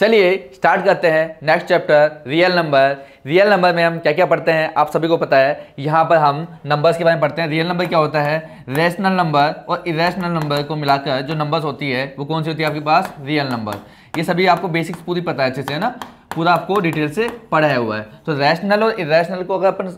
चलिए स्टार्ट करते हैं next chapter real number. Real number में हम क्या क्या पढ़ते हैं आप सभी को पता है। यहाँ पर हम नंबर्स के बारे में पढ़ते हैं। रियल नंबर क्या होता है, रैशनल नंबर और इरेशनल नंबर को मिलाकर जो नंबर्स होती है वो कौन सी होती है आपके पास, रियल नंबर। ये सभी आपको बेसिक्स पूरी पता है अच्छे से, है ना, पूरा आपको डिटेल से पढ़ाया हुआ है। तो रैशनल और इरेशनल को अगर अपन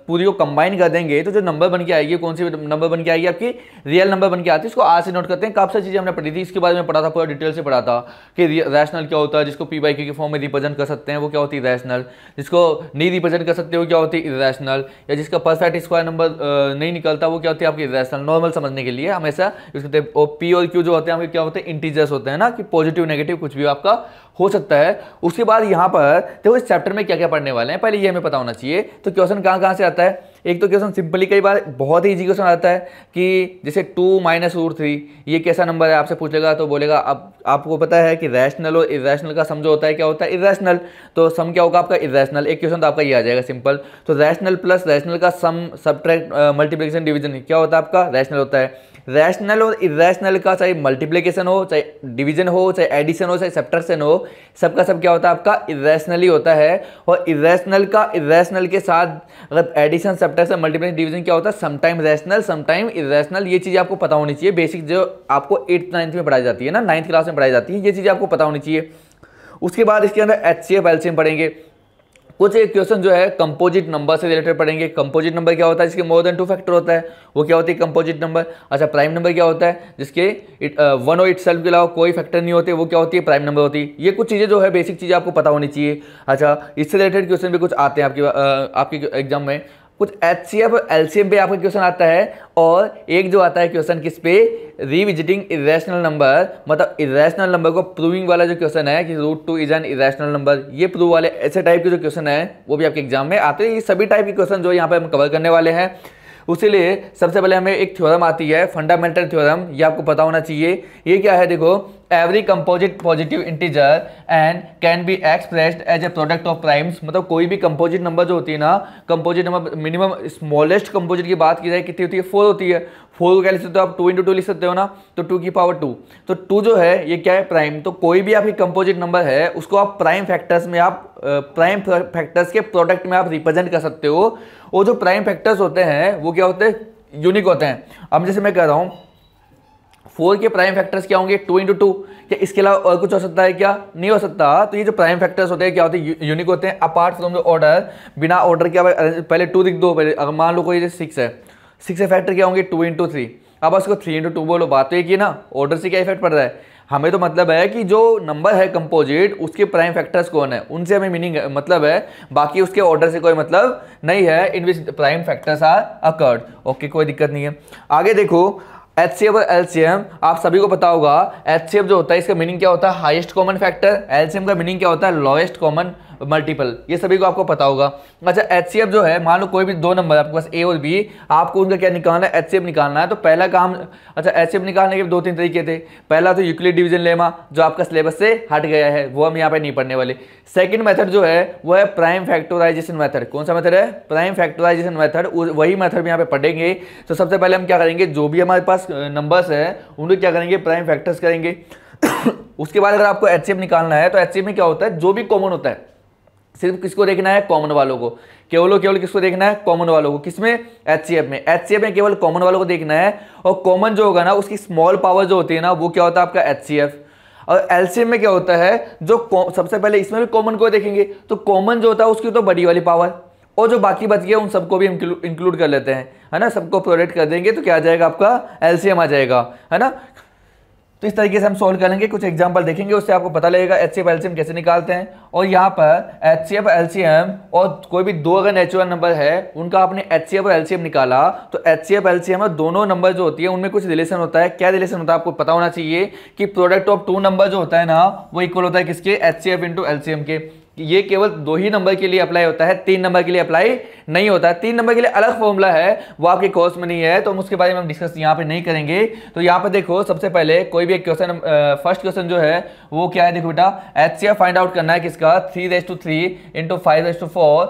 पूरी को कंबाइन कर देंगे तो जो नंबर बन के आएगी कौन सी नंबर बन के आएगी, आपकी रियल नंबर बन के आती है। इसको आज से नोट करते हैं। काफी सारी चीजें हमने पढ़ी थी, इसके बारे में पढ़ा था, पूरा डिटेल से पढ़ा था कि रैशनल क्या होता है, जिसको पी बाई क्यू के फॉर्म में रिप्रेजेंट कर सकते हैं वो क्या होती है रैशनल, जिसको नहीं रिप्रेजेंट कर सकते वो क्या होती है इरेशनल, या जिसका परफेक्ट स्क्वायर नंबर नहीं निकलता वो क्या होती है आपकी इरेशनल। नॉर्मल समझने के लिए हमेशा यूज करते हैं। और पी और क्यू जो होते हैं क्या होते हैं, इंटीजर्स होते हैं ना, कि पॉजिटिव नेगेटिव कुछ भी आपका हो सकता है। उसके बाद यहाँ पर देखो इस चैप्टर में क्या क्या पढ़ने वाले हैं, पहले ये हमें पता होना चाहिए। तो क्वेश्चन कहाँ कहाँ से आता है, एक तो क्वेश्चन सिंपली कई बार बहुत ही इजी क्वेश्चन आता है कि जैसे 2 - √3 ये कैसा नंबर है आपसे पूछेगा तो बोलेगा अब आपको पता है कि रैशनल और इरेशनल का सम जो होता है क्या होता है इरेशनल, तो सम क्या होगा आपका इरेशनल। एक क्वेश्चन तो आपका ये आ जाएगा सिंपल। तो रैशनल प्लस रैशनल का सम सब्ट्रैक्ट मल्टीप्लिकेशन डिवीजन क्या होता है आपका रैशनल होता है। रैशनल और इरेशनल का चाहे मल्टीप्लिकेशन हो, चाहे डिवीजन हो, चाहे एडिशन हो, चाहे सब्ट्रैक्शन हो, सबका सब क्या होता है आपका इरेशनल ही होता है। और इरेशनल का इरेशनल के साथ अगर एडिशन सब्ट्रैक्शन मल्टीप्लिकेशन डिवीजन क्या होता है समटाइम रैशनल समटाइम इरेशनल। ये चीज़ आपको पता होनी चाहिए, बेसिक जो आपको 8th 9th में पढ़ाई जाती है ना, 9th क्लास में पढ़ाई जाती है, ये चीज़ें आपको पता होनी चाहिए। उसके बाद इसके अंदर HCF LCM पढ़ेंगे। कुछ एक क्वेश्चन जो है कंपोजिट नंबर से रिलेटेड पढ़ेंगे। कंपोजिट नंबर क्या होता है जिसके मोर देन 2 फैक्टर होता है, वो क्या होती है कंपोजिट नंबर। अच्छा प्राइम नंबर क्या होता है जिसके वन और इटसेल्फ के अलावा कोई फैक्टर नहीं होते, वो क्या होती है प्राइम नंबर होती है। ये कुछ चीज़ें जो है बेसिक चीज़ें आपको पता होनी चाहिए। अच्छा इससे रिलेटेड क्वेश्चन भी कुछ आते हैं आपके एग्जाम में। कुछ HCF और LCM पे आपका क्वेश्चन आता है, और एक जो आता है क्वेश्चन किस पे, रिविजिटिंग इरेशनल नंबर, मतलब इरेशनल नंबर को प्रूविंग वाला जो क्वेश्चन है कि √2 इज एन इरेशनल नंबर, ये प्रूव वाले ऐसे टाइप के जो क्वेश्चन है वो भी आपके एग्जाम में आते हैं। ये सभी टाइप के क्वेश्चन जो यहाँ पे हम कवर करने वाले हैं। उसी लिए सबसे पहले हमें एक थ्योरम आती है फंडामेंटल थ्योरम, ये आपको पता होना चाहिए। ये क्या है देखो, every composite positive integer and can be expressed as a product of primes, मतलब कोई भी कंपोजिट नंबर जो होती है ना, composite number minimum smallest composite की बात की जाए कितनी होती है 4 होती है। 4 को क्या लिख सकते हो आप 2 × 2 लिख सकते हो ना, तो 2 की पावर 2, तो 2 जो है ये क्या है प्राइम। तो कोई भी आपकी कंपोजिट नंबर है उसको आप प्राइम फैक्टर्स में आप प्राइम फैक्टर्स के प्रोडक्ट में आप रिप्रेजेंट कर सकते हो। वो जो प्राइम फैक्टर्स होते हैं वो क्या होते हैं, यूनिक होते हैं। अब जैसे मैं कह रहा हूँ 4 के प्राइम फैक्टर्स क्या होंगे 2 × 2, क्या इसके अलावा और कुछ हो सकता है क्या, नहीं हो सकता। तो ये जो प्राइम फैक्टर्स होते हैं क्या होते हैं यूनिक होते हैं, अपार्ट फ्रॉम द ऑर्डर, बिना ऑर्डर के। पहले 2 लिख दो, पहले अगर मान लो कोई 6 है, 6 के फैक्टर क्या होंगे 2 × 3। अब उसको 3 × 2 बोलो, बात तो एक ही ना, ऑर्डर से क्या इफेक्ट पड़ रहा है हमें। तो मतलब है कि जो नंबर है कंपोजिट उसके प्राइम फैक्टर्स कौन है उनसे हमें मीनिंग मतलब है, बाकी उसके ऑर्डर से कोई मतलब नहीं है। In which prime factors are occurred. Okay कोई दिक्कत नहीं है। आगे देखो HCF और LCM आप सभी को पता होगा। HCF जो होता है इसका मीनिंग क्या होता है हाईएस्ट कॉमन फैक्टर, LCM का मीनिंग क्या होता है लोएस्ट कॉमन मल्टीपल, ये सभी को आपको पता होगा। अच्छा HCF जो है मान लो कोई भी 2 नंबर आपके पास A और B, आपको उनका क्या निकालना है HCF निकालना है। तो पहला काम, अच्छा HCF निकालने के 2-3 तरीके थे। पहला तो यूक्लिड डिवीजन लेमा जो आपका सिलेबस से हट गया है, वो हम यहाँ पे नहीं पढ़ने वाले। सेकंड मेथड जो है वो है प्राइम फैक्टराइजेशन मेथड। कौन सा मेथड है, प्राइम फैक्टराइजेशन मेथड, वही मेथड यहाँ पे पढ़ेंगे। तो सबसे पहले हम क्या करेंगे, जो भी हमारे पास नंबर्स है उनको क्या करेंगे प्राइम फैक्टर्स करेंगे। उसके बाद अगर आपको HCF निकालना है तो HCF में क्या होता है जो भी कॉमन होता है सिर्फ किसको देखना है कॉमन वालों को, केवल किसको देखना है कॉमन वालों को। किसमें HCF में केवल कॉमन वालों को देखना है। और कॉमन जो होगा ना उसकी स्मॉल पावर जो होती है ना वो क्या होता है आपका HCF। और LCM में क्या होता है जो सबसे पहले इसमें भी कॉमन को देखेंगे, तो कॉमन जो होता है उसकी तो बड़ी वाली पावर, और जो बाकी बच गया उन सबको भी इंक्लूड कर लेते हैं, है ना, सबको प्रोडक्ट कर देंगे तो क्या आ जाएगा आपका LCM आ जाएगा, है ना। तो इस तरीके से हम सॉल्व करेंगे, कुछ एग्जांपल देखेंगे, उससे आपको पता लगेगा HCF LCM कैसे निकालते हैं। और यहाँ पर HCF LCM और कोई भी 2 अगर नेचुरल नंबर है उनका आपने HCF और LCM निकाला, तो HCF LCM और दोनों नंबर जो होती है उनमें कुछ रिलेशन होता है। क्या रिलेशन होता है आपको पता होना चाहिए कि प्रोडक्ट ऑफ 2 नंबर जो होता है ना वो इक्वल होता है किसके HCF × LCM के। ये केवल 2 ही नंबर के लिए अप्लाई होता है, 3 नंबर के लिए अप्लाई नहीं होता है। 3 नंबर के लिए अलग फॉर्मूला है, वो आपके कोर्स में नहीं है, तो हम उसके बारे में हम डिस्कस यहाँ पे नहीं करेंगे। तो यहाँ पे देखो सबसे पहले कोई भी एक क्वेश्चन, फर्स्ट क्वेश्चन जो है वो क्या है, देखो बेटा HCF फाइंड आउट करना है किसका 3⁻³ × 5⁻4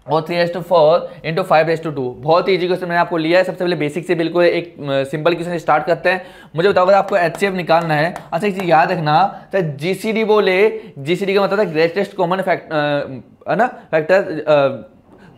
और 3:4 इंटू 5:2। बहुत ईजी क्वेश्चन मैंने आपको लिया है। सबसे पहले बेसिक से बिल्कुल एक सिंपल क्वेश्चन स्टार्ट करते हैं। मुझे बताओ अगर आपको HCF निकालना है, अच्छा एक चीज याद रखना, चाहे GCD बोले, GCD का मतलब है ग्रेटेस्ट कॉमन है ना फैक्टर,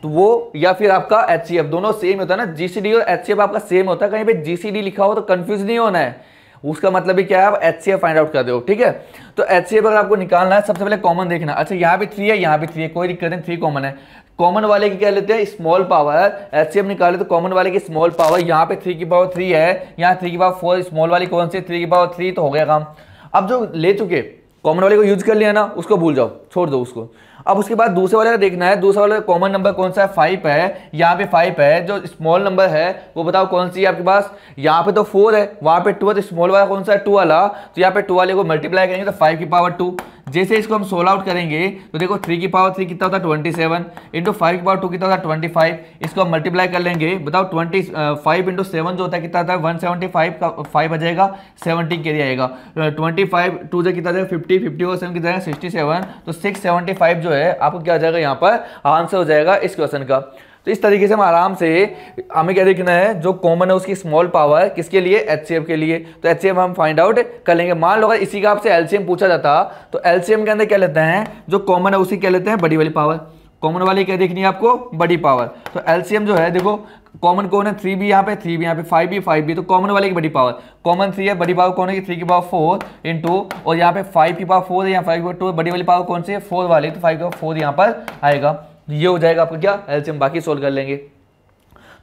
तो वो या फिर आपका HCF दोनों सेम होता है ना। GCD और HCF आपका सेम होता है। कहीं पे GCD लिखा हो तो कंफ्यूज नहीं होना है, उसका मतलब भी क्या है, आप HCF फाइंड आउट कर दो, ठीक है। तो HCF अगर आपको निकालना है, सबसे पहले कॉमन देखना। अच्छा यहाँ पे 3 है, यहाँ पे 3 है, कोई दिक्कत नहीं, 3 कॉमन है। कॉमन वाले की क्या लेते हैं, स्मॉल पावर। HCF निकाले तो कॉमन वाले की स्मॉल पावर, यहाँ पे 3 की पावर 3 है, यहाँ 3 की पावर 4, स्मॉल वाली कौन सी, 3 की पावर 3, तो हो गया काम। अब जो ले चुके कॉमन वाले को यूज कर लिया ना, उसको भूल जाओ, छोड़ दो उसको। अब उसके बाद दूसरे वाले का देखना है। दूसरे वाले कॉमन नंबर कौन सा है, 5 है, यहाँ पे 5 है। जो स्मॉल नंबर है वो बताओ कौन सी है आपके पास, यहाँ पे तो 4 है, वहाँ पे 2 है, तो स्मॉल वाला कौन सा है, 2 वाला। तो यहाँ पे 2 वाले को मल्टीप्लाई करेंगे तो 5 की पावर 2। जैसे इसको हम सोल्व आउट करेंगे तो देखो 3 की पावर 3 कितना होता है, 27 इंटू 5 की पावर 2 कितना होता है, 25। इसको हम मल्टीप्लाई कर लेंगे, बताओ 25 इंटू 7 जो होता है कितना आता है, 175 का 5 आ जाएगा, 70 कैरी आएगा। 25 2 से कितना जाएगा, 50, 50 और 7 कितना जाएगा, 67। तो 675 जो है आपको क्या आ जाएगा, यहाँ पर आंसर हो जाएगा इस क्वेश्चन का। तो इस तरीके से हम आराम से, हमें क्या देखना है, जो कॉमन है उसकी स्मॉल पावर किसके लिए, HCF के लिए। तो HCF हम फाइंड आउट कर लेंगे। मान लो अगर इसी का आपसे LCM पूछा जाता तो LCM के अंदर क्या लेते हैं, जो कॉमन है उसी क्या लेते हैं, बड़ी वाली पावर। कॉमन वाली क्या देखनी है आपको, बड़ी पावर। तो LCM जो है देखो, कॉमन कौन है, 3 भी यहाँ पे, 3 भी यहाँ पे, 5 भी, तो कॉमन वाले की बड़ी पावर, कॉमन 3 है, बड़ी पावर कौन है, 3 की पावर 4 इंटू, और यहाँ पे 5 की पावर 4 है, यहाँ 5 की पावर 2, बड़ी वाली पावर कौन सी है, 4 वाली, तो 5 की पावर 4 यहाँ पर आएगा। ये हो जाएगा आपका क्या, LCM। बाकी सोल्व कर लेंगे।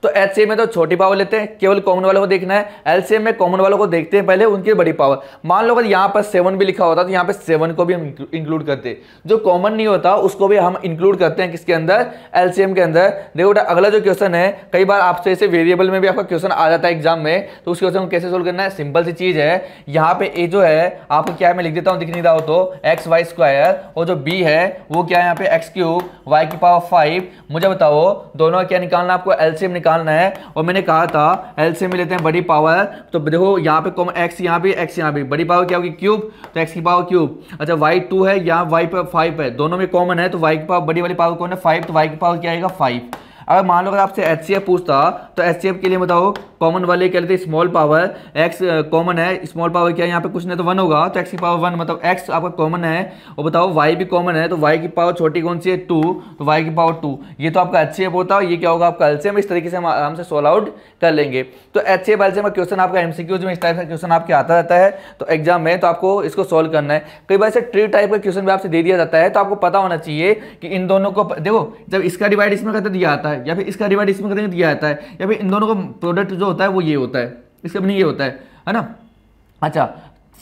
तो HCF में तो छोटी पावर लेते हैं, केवल कॉमन वालों को देखना है। LCM में कॉमन वालों को देखते हैं पहले, उनकी बड़ी पावर। मान लो अगर यहाँ पर 7 भी लिखा होता तो यहाँ पे 7 को भी हम इंक्लूड करते। जो कॉमन नहीं होता उसको भी हम इंक्लूड करते हैं किसके अंदर, LCM के अंदर। देखो बेटा अगला जो क्वेश्चन है, कई बार आपसे ऐसे वेरिएबल में भी आपका क्वेश्चन आ जाता है एग्जाम में, तो उस क्वेश्चन को कैसे सोल्व करना है, सिंपल सी चीज है। यहाँ पे ए जो है आपको क्या है, मैं लिख देता हूँ, दिख नहीं रहा हो तो, XY², और जो B है वो क्या है यहाँ पे x³ y की पावर 5। मुझे बताओ दोनों क्या निकालना, आपको LCM निकालना है। और मैंने कहा था LCM में लेते हैं बड़ी पावर। तो देखो यहाँ पे कॉमन x यहाँ भी, x यहाँ भी, बड़ी पावर क्या होगी, क्यूब, तो x की पावर क्यूब। अच्छा y 2 है, यहाँ y पर 5 है, दोनों में कॉमन है, तो y की पावर, बड़ी वाली पावर कौन है, 5, तो y की पावर क्या आएगा, 5। अगर मान लो अगर आपसे HCF पूछता तो HCF के लिए बताओ कॉमन वाले क्या लेते हैं, स्मॉल पावर। x कॉमन है, स्मॉल पावर क्या है, यहाँ पे कुछ नहीं तो 1 होगा, तो x की पावर 1, मतलब x आपका कॉमन है। और बताओ y भी कॉमन है, तो y की पावर छोटी कौन सी है, 2, तो y की पावर 2। ये तो आपका HCF होता है, ये क्या होगा आपका LCM। इस तरीके से हम आराम से सोल्व आउट कर लेंगे। तो HCF LCM का क्वेश्चन आपका MCQ में इस टाइप का क्वेश्चन आपके आता रहता है तो एग्जाम में, तो आपको इसको सोल्व करना है। कई बार से ट्री टाइप का क्वेश्चन भी आपसे दे दिया जाता है, तो आपको पता होना चाहिए कि इन दोनों को, देखो जब इसका डिवाइड इसमें करते दिया आता है, या फिर इसका डिवाइड इसमें करते दिया जाता है, या फिर इन दोनों का प्रोडक्ट जो होता है वो ये होता है, इसका भी नहीं ये होता है ना। अच्छा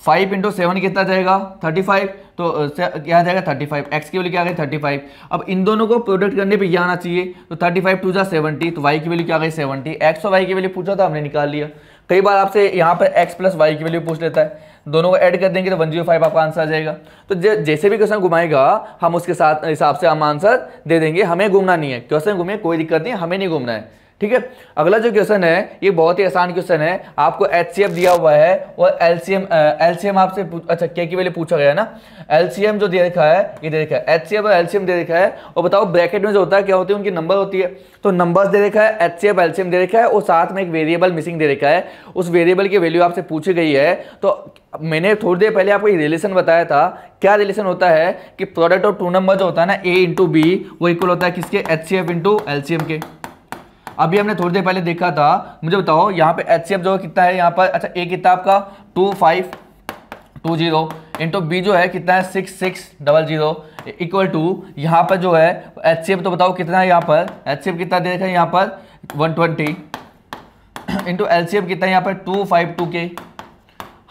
5 इंटू 7 कितना जाएगा, 35, तो क्या जाएगा 35, x की वैल्यू क्या आ गई 35। अब इन दोनों को प्रोडक्ट करने पे ये आना चाहिए, तो 35 2 जा 70, तो y की वैल्यू क्या आ गई 70। x और y की वैल्यू पूछा था, हमने निकाल लिया। कई बार आपसे यहाँ पर x प्लस y की वैल्यू पूछ लेता है, दोनों को ऐड कर देंगे तो 105 आपका आंसर आ जाएगा। तो जैसे भी क्वेश्चन घुमाएगा हम उसके साथ हिसाब से हम आंसर दे देंगे, हमें घूमना नहीं है। क्वेश्चन घूमे कोई दिक्कत नहीं, हमें नहीं घूमना है, ठीक है। अगला जो क्वेश्चन है ये बहुत ही आसान क्वेश्चन है। आपको HCF दिया हुआ है और LCM आपसे, अच्छा K की वैल्यू पूछा गया ना, LCM जो दे रखा है ये दे रखा है, HCF और LCM दे रखा है। और बताओ ब्रैकेट में जो होता है क्या होती है, उनकी नंबर होती है। तो नंबर्स दे रखा है, HCF LCM दे रखा है, और साथ में एक वेरिएबल मिसिंग दे रखा है। उस वेरिएबल की वैल्यू आपसे पूछी गई है। तो मैंने थोड़ी देर पहले आपको ये रिलेशन बताया था। क्या रिलेशन होता है कि प्रोडक्ट ऑफ 2 नंबर जो होता है ना, A इंटू B, वो इक्वल होता है किसके, HCF इंटू LCM के। अभी हमने थोड़ी देर पहले देखा था। मुझे बताओ यहाँ पे HCF जो कितना है यहाँ पर, अच्छा A कितना आपका 2520 इंटू B जो है कितना है 6600 इक्वल टू यहाँ पर जो है HCF, तो बताओ कितना है यहाँ पर, HCF कितना दे रखा है यहाँ पर 120 इंटू LCM कितना है यहाँ पर 252K।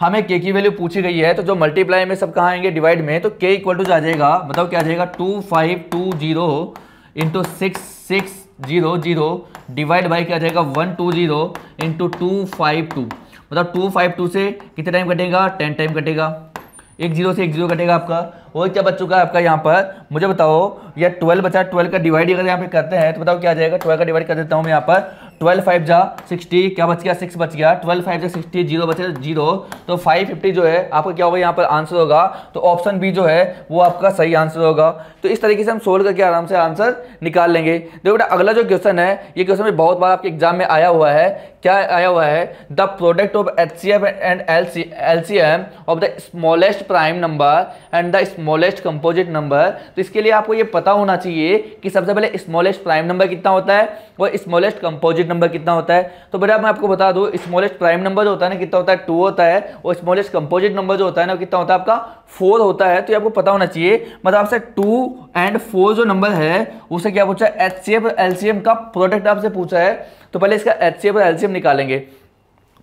हमें K की वैल्यू पूछी गई है, तो जो मल्टीप्लाई में सब कहाँ आएंगे, डिवाइड में, तो K इक्वल टू आ जाएगा, बताओ क्या आ जाएगा 2520 इंटू 6600 डिवाइड बाई क्या आ जाएगा 120 इंटू 252। मतलब 252 से कितने टाइम कटेगा, 10 टाइम कटेगा। एक जीरो से एक जीरो कटेगा आपका। और क्या बच चुका है आपका यहाँ पर, मुझे बताओ, या 12 बचा, 12 का डिवाइड अगर यहाँ पे करते हैं तो बताओ क्या आ जाएगा। 12 का डिवाइड कर देता हूँ मैं यहाँ पर, 12 5 जा 60, क्या बच गया 6 बच गया, 12 5 जा 60, 0 बचे 0, तो 550 जो है आपका क्या होगा यहाँ पर आंसर होगा। तो ऑप्शन बी जो है वो आपका सही आंसर होगा। तो इस तरीके से हम सोल्व करके आराम से आंसर निकाल लेंगे। देखो बेटा अगला जो क्वेश्चन है, ये क्वेश्चन में बहुत बार आपके एग्जाम में आया हुआ है। क्या आया हुआ है? The product of HCF and LCM of the smallest prime number and the smallest composite number. तो इसके लिए आपको ये पता होना चाहिए कि सबसे पहले स्मॉलेस्ट प्राइम नंबर कितना होता है और स्मॉलेस्ट कंपोजिट नंबर कितना होता है। तो बेटा मैं आपको बता दूं, स्मॉलेस्ट प्राइम नंबर जो होता है ना कितना होता है 2 होता है, और स्मॉलेस्ट कंपोजिट नंबर जो होता है ना कितना होता है आपका 4 होता है। तो ये आपको पता होना चाहिए। मतलब आपसे 2 और 4 जो नंबर है उसे क्या पूछा है? HCF और LCM का प्रोडक्ट आपसे पूछा है। तो पहले इसका HCF और LCM निकालेंगे।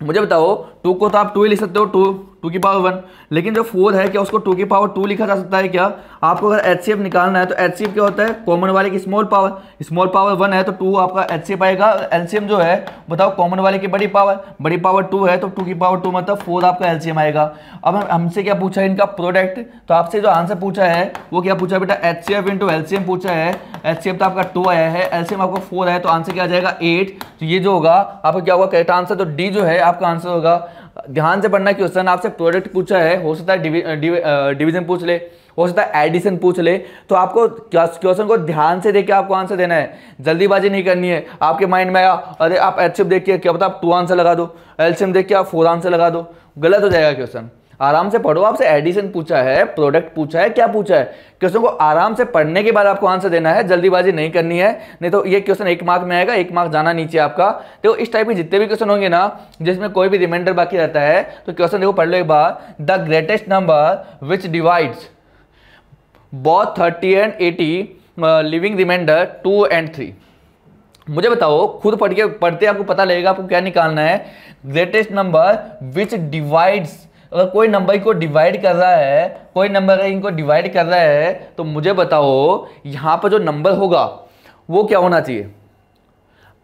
मुझे बताओ 2 को तो आप 2 ही लिख सकते हो, 2 की पावर 1, लेकिन जो 4 है क्या उसको 2 की पावर 2 लिखा जा सकता है क्या? आपको अगर HCF निकालना है तो HCF क्या होता है? कॉमन वाले की स्मॉल पावर 1 है तो 2 आपका HCF आएगा। LCM जो है बताओ कॉमन वाले की बड़ी पावर 2 है तो 2 की पावर 2 मतलब 4 आपका LCM आएगा। अब हमसे क्या पूछा है? इनका प्रोडक्ट। तो आपसे जो आंसर पूछा है वो क्या पूछा है बेटा? HCF इंटू LCM पूछा है। HCF तो आपका 2 आया है, LCM आपका 4 है, तो आंसर क्या आ जाएगा 8। तो ये जो होगा आपका क्या होगा करेक्ट आंसर? तो डी जो है आपका आंसर होगा। ध्यान से पढ़ना क्वेश्चन, आपसे प्रोडक्ट पूछा है, हो सकता है डिवीजन पूछ ले, हो सकता है एडिशन पूछ ले। तो आपको क्वेश्चन को ध्यान से देख के आपको आंसर देना है, जल्दीबाजी नहीं करनी है। आपके माइंड में आया अरे आप HCF देख के क्या पता आप 2 आंसर लगा दो, LCM देख के आप 4 आंसर लगा दो, गलत हो जाएगा क्वेश्चन। आराम से पढ़ो। आपसे एडिशन पूछा है, प्रोडक्ट पूछा है, क्या पूछा है? क्वेश्चन को आराम से पढ़ने के बाद आपको आंसर देना है, जल्दीबाजी नहीं करनी है, नहीं तो ये क्वेश्चन 1 मार्क में आएगा, 1 मार्क जाना नीचे आपका। देखो इस टाइप के जितने भी क्वेश्चन होंगे ना जिसमें कोई भी रिमाइंडर बाकी रहता है तो क्वेश्चन देखो पढ़ लो एक बार। The greatest number which divides both 30 and 80 leaving remainder 2 and 3। मुझे बताओ, खुद पढ़ते आपको पता लगेगा आपको क्या निकालना है। ग्रेटेस्ट नंबर विच डिवाइड्स, अगर कोई नंबर को डिवाइड कर रहा है, कोई नंबर इनको डिवाइड कर रहा है, तो मुझे बताओ यहाँ पर जो नंबर होगा वो क्या होना चाहिए?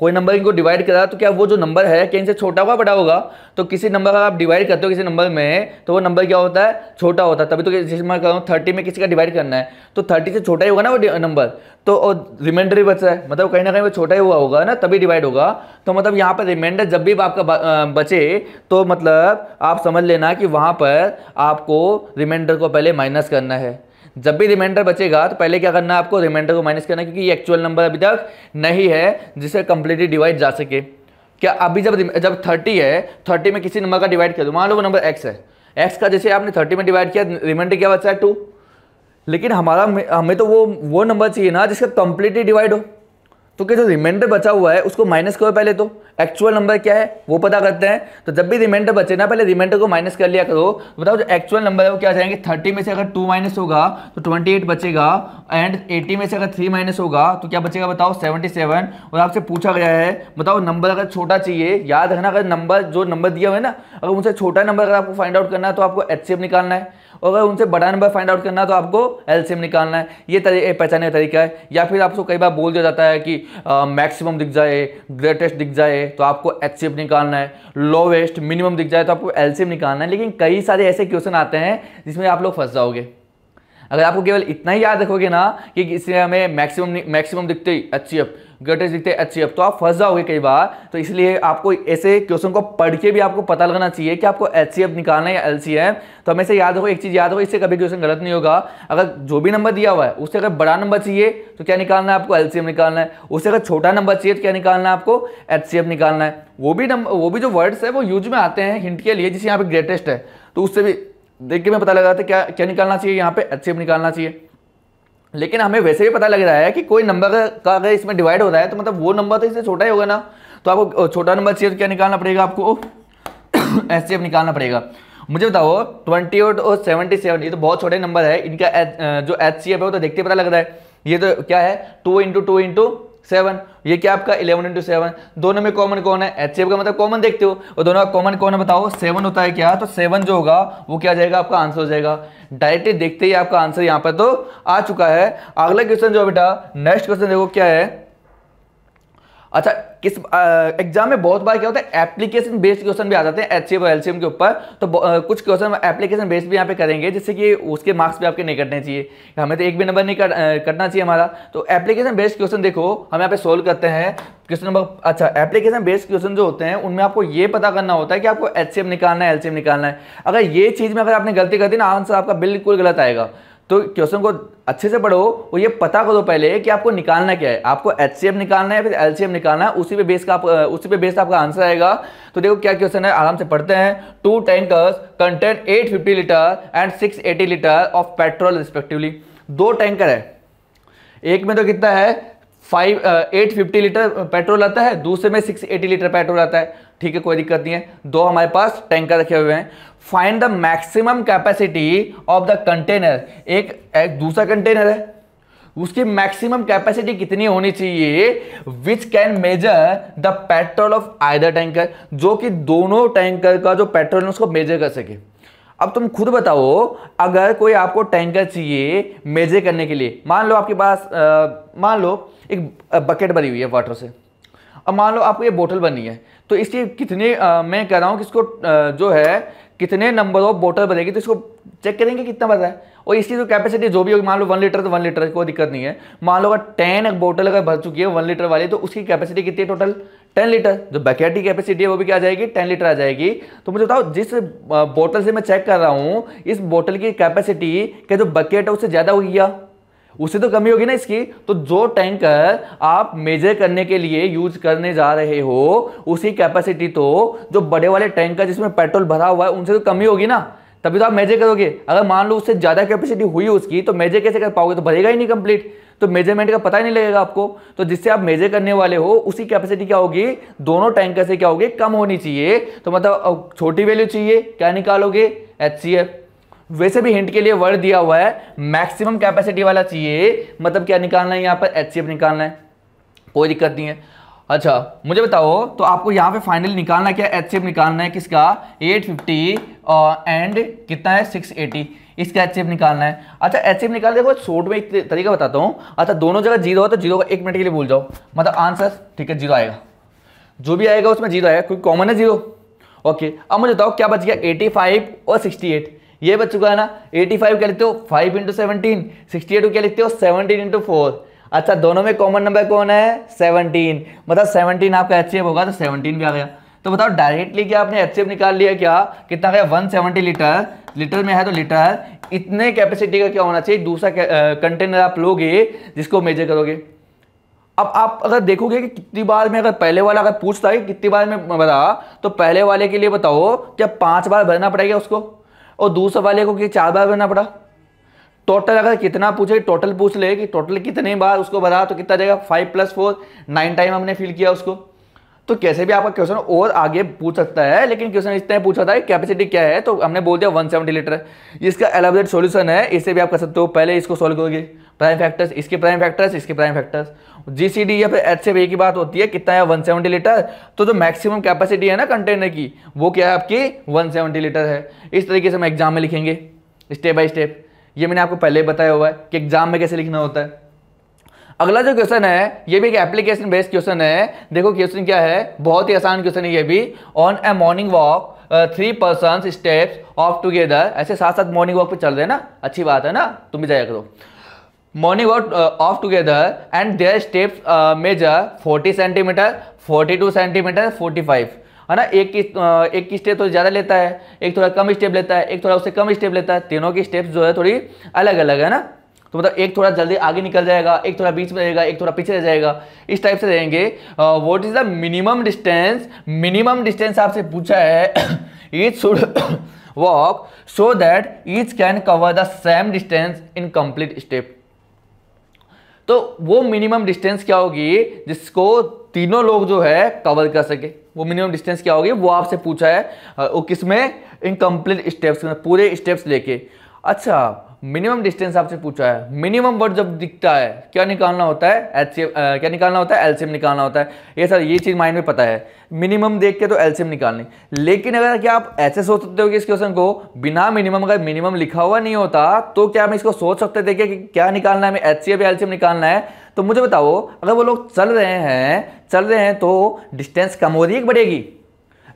कोई नंबर इनको डिवाइड कर रहा है तो क्या वो जो नंबर है क्या इनसे छोटा होगा बड़ा होगा? तो किसी नंबर का आप डिवाइड करते हो किसी नंबर में तो वो नंबर क्या होता है? छोटा होता है। तभी तो जैसे मैं कह रहा हूँ 30 में किसी का डिवाइड करना है तो 30 से छोटा ही होगा ना वो नंबर, तो रिमाइंडर ही बचा है, मतलब कहीं ना कहीं वो छोटा ही हुआ होगा ना, तभी डिवाइड होगा। तो मतलब यहाँ पर रिमाइंडर जब भी आपका बचे तो मतलब आप समझ लेना कि वहाँ पर आपको रिमाइंडर को पहले माइनस करना है। जब भी रिमाइंडर बचेगा तो पहले क्या करना है आपको? रिमाइंडर को माइनस करना है, क्योंकि ये एक्चुअल नंबर अभी तक नहीं है जिसे कंप्लीटली डिवाइड जा सके। क्या अभी जब 30 है, 30 में किसी नंबर का डिवाइड कर दो, मान लो वो नंबर x है, x का जैसे आपने 30 में डिवाइड किया, रिमाइंडर क्या बचा है 2, लेकिन हमें तो वो नंबर चाहिए ना जिसका कंप्लीटली डिवाइड हो। तो क्या जो रिमाइंडर बचा हुआ है उसको माइनस करो, पहले तो एक्चुअल नंबर क्या है वो पता करते हैं। तो जब भी रिमाइंडर बचे ना पहले रिमाइंडर को माइनस कर लिया करो। बताओ जो एक्चुअल नंबर है वो क्या जाएंगे? 30 में से अगर 2 माइनस होगा तो 28 बचेगा, एंड 80 में से अगर 3 माइनस होगा तो क्या बचेगा बताओ? 77। और आपसे पूछा गया है बताओ नंबर अगर छोटा चाहिए, याद रखना अगर जो नंबर दिया हुआ है ना, अगर उनसे छोटा नंबर अगर आपको फाइंड आउट करना है तो आपको HCF निकालना है, और अगर उनसे बड़ा नंबर फाइंड आउट करना है तो आपको LCM निकालना है। ये पहचानने का तरीका है। या फिर आपको कई बार बोल दिया जाता है कि मैक्सिमम दिख जाए, ग्रेटेस्ट दिख जाए तो आपको HCF निकालना है, लोवेस्ट मिनिमम दिख जाए तो आपको LCM निकालना है। लेकिन कई सारे ऐसे क्वेश्चन आते हैं जिसमें आप लोग फंस जाओगे। अगर आपको केवल इतना ही याद रखोगे ना कि इसमें हमें मैक्सिमम दिखते ही HCF, ग्रेटेस्ट दिखते HCF, तो आप फंस जाओगे कई बार। तो इसलिए आपको ऐसे क्वेश्चन को पढ़ के भी आपको पता लगना चाहिए कि आपको HCF निकालना है या LCM। तो हमेशा याद रखो, एक चीज़ याद रखो, इससे कभी क्वेश्चन गलत नहीं होगा। अगर जो भी नंबर दिया हुआ है उससे अगर बड़ा नंबर चाहिए तो क्या निकालना है आपको? LCM निकालना है। उससे अगर छोटा नंबर चाहिए तो क्या निकालना है आपको? HCF निकालना है। वो भी जो वर्ड्स है वो यूज में आते हैं हिंट के लिए, जैसे यहाँ पे ग्रेटेस्ट है तो उससे भी देख के मैं पता लगा था क्या निकालना चाहिए, यहाँ पे HCF निकालना चाहिए। लेकिन हमें वैसे भी पता लग रहा है कि कोई नंबर का अगर इसमें डिवाइड हो रहा है तो मतलब वो नंबर तो इससे छोटा ही होगा ना, तो आपको छोटा नंबर चाहिए तो क्या निकालना पड़ेगा आपको? HCF निकालना पड़ेगा। मुझे बताओ 28 और 77 ये तो बहुत छोटे नंबर है, इनका जो HCF है वो तो देखते पता लग रहा है। ये तो क्या है 2 × 2 × 7, ये क्या आपका 11 × 7। दोनों में कॉमन कौन है? HCF का मतलब कॉमन देखते हो, और दोनों का कॉमन कौन है बताओ? 7 होता है क्या? तो 7 जो होगा वो क्या जाएगा आपका आंसर हो जाएगा। डायरेक्टली देखते ही आपका आंसर यहाँ पर तो आ चुका है। अगला क्वेश्चन जो बेटा नेक्स्ट क्वेश्चन देखो क्या है। अच्छा किस एग्जाम में बहुत बार क्या होता है, एप्लीकेशन बेस्ड क्वेश्चन भी आ जाते हैं एचसीएफ और एलसीएम के ऊपर। तो कुछ क्वेश्चन एप्लीकेशन बेस्ड भी यहाँ पे करेंगे, जिससे कि उसके मार्क्स भी आपके नहीं कटने चाहिए, हमें तो एक भी नंबर नहीं कटना चाहिए हमारा। तो एप्लीकेशन बेस्ड क्वेश्चन देखो हम यहाँ पे सोल्व करते हैं क्वेश्चन नंबर। अच्छा, एप्लीकेशन बेस्ड क्वेश्चन जो होते हैं उनमें आपको ये पता करना होता है कि आपको एचसीएफ निकालना है, एलसीएम निकालना है। अगर ये चीज़ में अगर आपने गलती कर दी ना, आंसर आपका बिल्कुल गलत आएगा। तो क्वेश्चन को अच्छे से पढ़ो और ये पता करो पहले कि आपको निकालना क्या है, आपको एचसीएफ निकालना है फिर एलसीएम निकालना है, उसी पे बेस्ड आपका आंसर आएगा। तो देखो क्या क्वेश्चन है, आराम से पढ़ते हैं। 2 tankers contain 850 litre and 680 litre of petrol respectively. 2 tanker है, एक में तो कितना है 850 लीटर पेट्रोल आता है, दूसरे में 680 लीटर पेट्रोल आता है। ठीक है, कोई दिक्कत नहीं है, 2 हमारे पास टैंकर रखे हुए हैं। Find the maximum capacity of the container. एक दूसरा कंटेनर है, उसकी मैक्सिमम कैपेसिटी कितनी होनी चाहिए, which can measure the petrol of either tanker, जो कि दोनों टैंकर का जो पेट्रोल है उसको मेजर कर सके। अब तुम खुद बताओ, अगर कोई आपको टैंकर चाहिए मेजर करने के लिए, मान लो आपके पास मान लो एक बकेट भरी हुई है वाटर से, अब मान लो आपको ये बोतल बनी है, तो इसकी कितने मैं कह रहा हूँ कि इसको जो है कितने नंबर ऑफ बोतल बनेगी, तो इसको चेक करेंगे कितना बन रहा है। और इसकी जो कैपेसिटी जो भी होगी, मान लो 1 लीटर तो 1 लीटर कोई दिक्कत नहीं है। मान लो अगर 10 बोतल अगर भर चुकी है 1 लीटर वाली, तो उसकी कैपेसिटी कितनी है टोटल 10 लीटर। जो बकेट की कैपेसिटी है वो भी क्या आ जाएगी 10 लीटर आ जाएगी। तो मुझे बताओ, जिस बोतल से मैं चेक कर रहा हूँ इस बोतल की कैपेसिटी क्या जो बकेट है उससे ज़्यादा होगी क्या, उससे तो कमी होगी ना इसकी। तो जो टैंकर आप मेजर करने के लिए यूज करने जा रहे हो उसकी कैपेसिटी तो जो बड़े वाले टैंकर जिसमें पेट्रोल भरा हुआ है उनसे तो कमी होगी ना, तभी तो आप मेजर करोगे। अगर मान लो उससे ज़्यादा कैपेसिटी हुई उसकी, तो मेजर कैसे कर पाओगे, तो भरेगा ही नहीं कंप्लीट, तो मेजरमेंट का पता ही नहीं लगेगा आपको। तो जिससे आप मेजर करने वाले हो उसकी कैपेसिटी क्या होगी, दोनों टैंकर से क्या होगी, कम होनी चाहिए। तो मतलब छोटी वैल्यू चाहिए, क्या निकालोगे एचसीएफ। वैसे भी हिंट के लिए वर्ड दिया हुआ है मैक्सिमम कैपेसिटी वाला चाहिए, मतलब क्या निकालना है यहाँ पर एचसीएफ निकालना है, कोई दिक्कत नहीं है। अच्छा मुझे बताओ, तो आपको यहाँ पे फाइनली निकालना क्या, एचसीएफ निकालना है किसका 850 एंड कितना है 680, इसका एचसीएफ निकालना है। अच्छा एचसीएफ निकालने के बाद शॉर्ट में एक तरीका बताता हूँ। अच्छा दोनों जगह 0 हो तो 0 का 1 मिनट के लिए भूल जाओ, मतलब आंसर ठीक है 0 आएगा, जो भी आएगा उसमें 0 आएगा क्योंकि कॉमन है 0। ओके, अब मुझे बताओ क्या बच गया 85 और 68, ये बच चुका है ना। 85 क्या लिखते हो 5 × 17, 68 क्या लिखते हो 17 × 4। अच्छा दोनों में कॉमन नंबर कौन है 17, मतलब 17 आपका एचसीएफ होगा, तो 17 भी आ गया। तो बताओ डायरेक्टली क्या आपने एचसीएफ निकाल लिया, क्या कितना गया 170 लीटर, लीटर में है तो लीटर, इतने कैपेसिटी का क्या होना चाहिए दूसरा कंटेनर आप लोगे जिसको मेजर करोगे। अब आप अगर देखोगे कि कितनी बार में, अगर पहले वाला अगर पूछता है कि कितनी बार में भरा, तो पहले वाले के लिए बताओ क्या 5 बार भरना पड़ेगा उसको, और दूसरे वाले को कि 4 बार भरना पड़ा। टोटल अगर कितना पूछे, टोटल पूछ ले कि टोटल कितने बार उसको भरा, तो कितना जाएगा 5 + 4 9 टाइम हमने फिल किया उसको। तो कैसे भी आपका क्वेश्चन और आगे पूछ सकता है, लेकिन क्वेश्चन इतना पूछा था कैपेसिटी क्या है, तो हमने बोल दिया 170 लीटर। इसका एलाबोरेट सॉल्यूशन है, इससे भी आप कर सकते हो। पहले इसको सॉल्व करोगे, प्राइम फैक्टर्स, इसके प्राइम फैक्टर्स, इसके प्राइम फैक्टर्स, जीसीडी या फिर एचसीएफ एक ही बात होती है, कितना है 170 लीटर। तो जो मैक्सिमम कैपेसिटी है ना कंटेनर की, वो क्या है आपकी 170 लीटर है। इस तरीके से हम एग्जाम में लिखेंगे स्टेप बाय स्टेप। ये मैंने आपको पहले बताया हुआ है कि एग्जाम में कैसे लिखना होता है। अगला जो क्वेश्चन है ये भी एक एप्लीकेशन बेस्ड क्वेश्चन है। देखो क्वेश्चन क्या है, बहुत ही आसान क्वेश्चन है ये भी। On A morning walk 3 person steps of together, ऐसे साथ साथ मॉर्निंग वॉक पे चल रहे हैं ना, अच्छी बात है ना, तुम भी जाया करो। Morning walk of together and their steps measure 40 centimeter, 42 centimeter, 45 है ना। एक की स्टेप थोड़ी ज़्यादा लेता है, एक थोड़ा कम स्टेप लेता है, एक थोड़ा उससे कम स्टेप लेता है। तीनों की स्टेप्स जो है थोड़ी अलग अलग है ना। तो मतलब एक थोड़ा जल्दी आगे निकल जाएगा, एक थोड़ा बीच में रहेगा, एक थोड़ा पीछे रह जाएगा, इस टाइप से रहेंगे। What is the minimum distance, minimum distance आपसे पूछा है each should walk so that each can cover the same distance in complete step. तो वो मिनिमम डिस्टेंस क्या होगी जिसको तीनों लोग जो है कवर कर सके, वो मिनिमम डिस्टेंस क्या होगी वो आपसे पूछा है। वो किसमें, इन कंप्लीट स्टेप्स में, पूरे स्टेप्स लेके। अच्छा मिनिमम डिस्टेंस आपसे पूछा है, मिनिमम वर्ड जब दिखता है क्या निकालना होता है, एचसीएफ क्या निकालना होता है, एलसीएम निकालना होता है। ये सर ये चीज़ माइंड में पता है, मिनिमम देख के तो एलसीएम निकालनी। लेकिन अगर क्या आप ऐसे सोच सकते हो कि इस क्वेश्चन को बिना मिनिमम, अगर मिनिमम लिखा हुआ नहीं होता तो क्या हम इसको सोच सकते थे कि क्या निकालना है, हमें एचसीएफ या एलसीएम निकालना है। तो मुझे बताओ, अगर वो लोग चल रहे हैं तो डिस्टेंस कम हो रही है कि बढ़ेगी?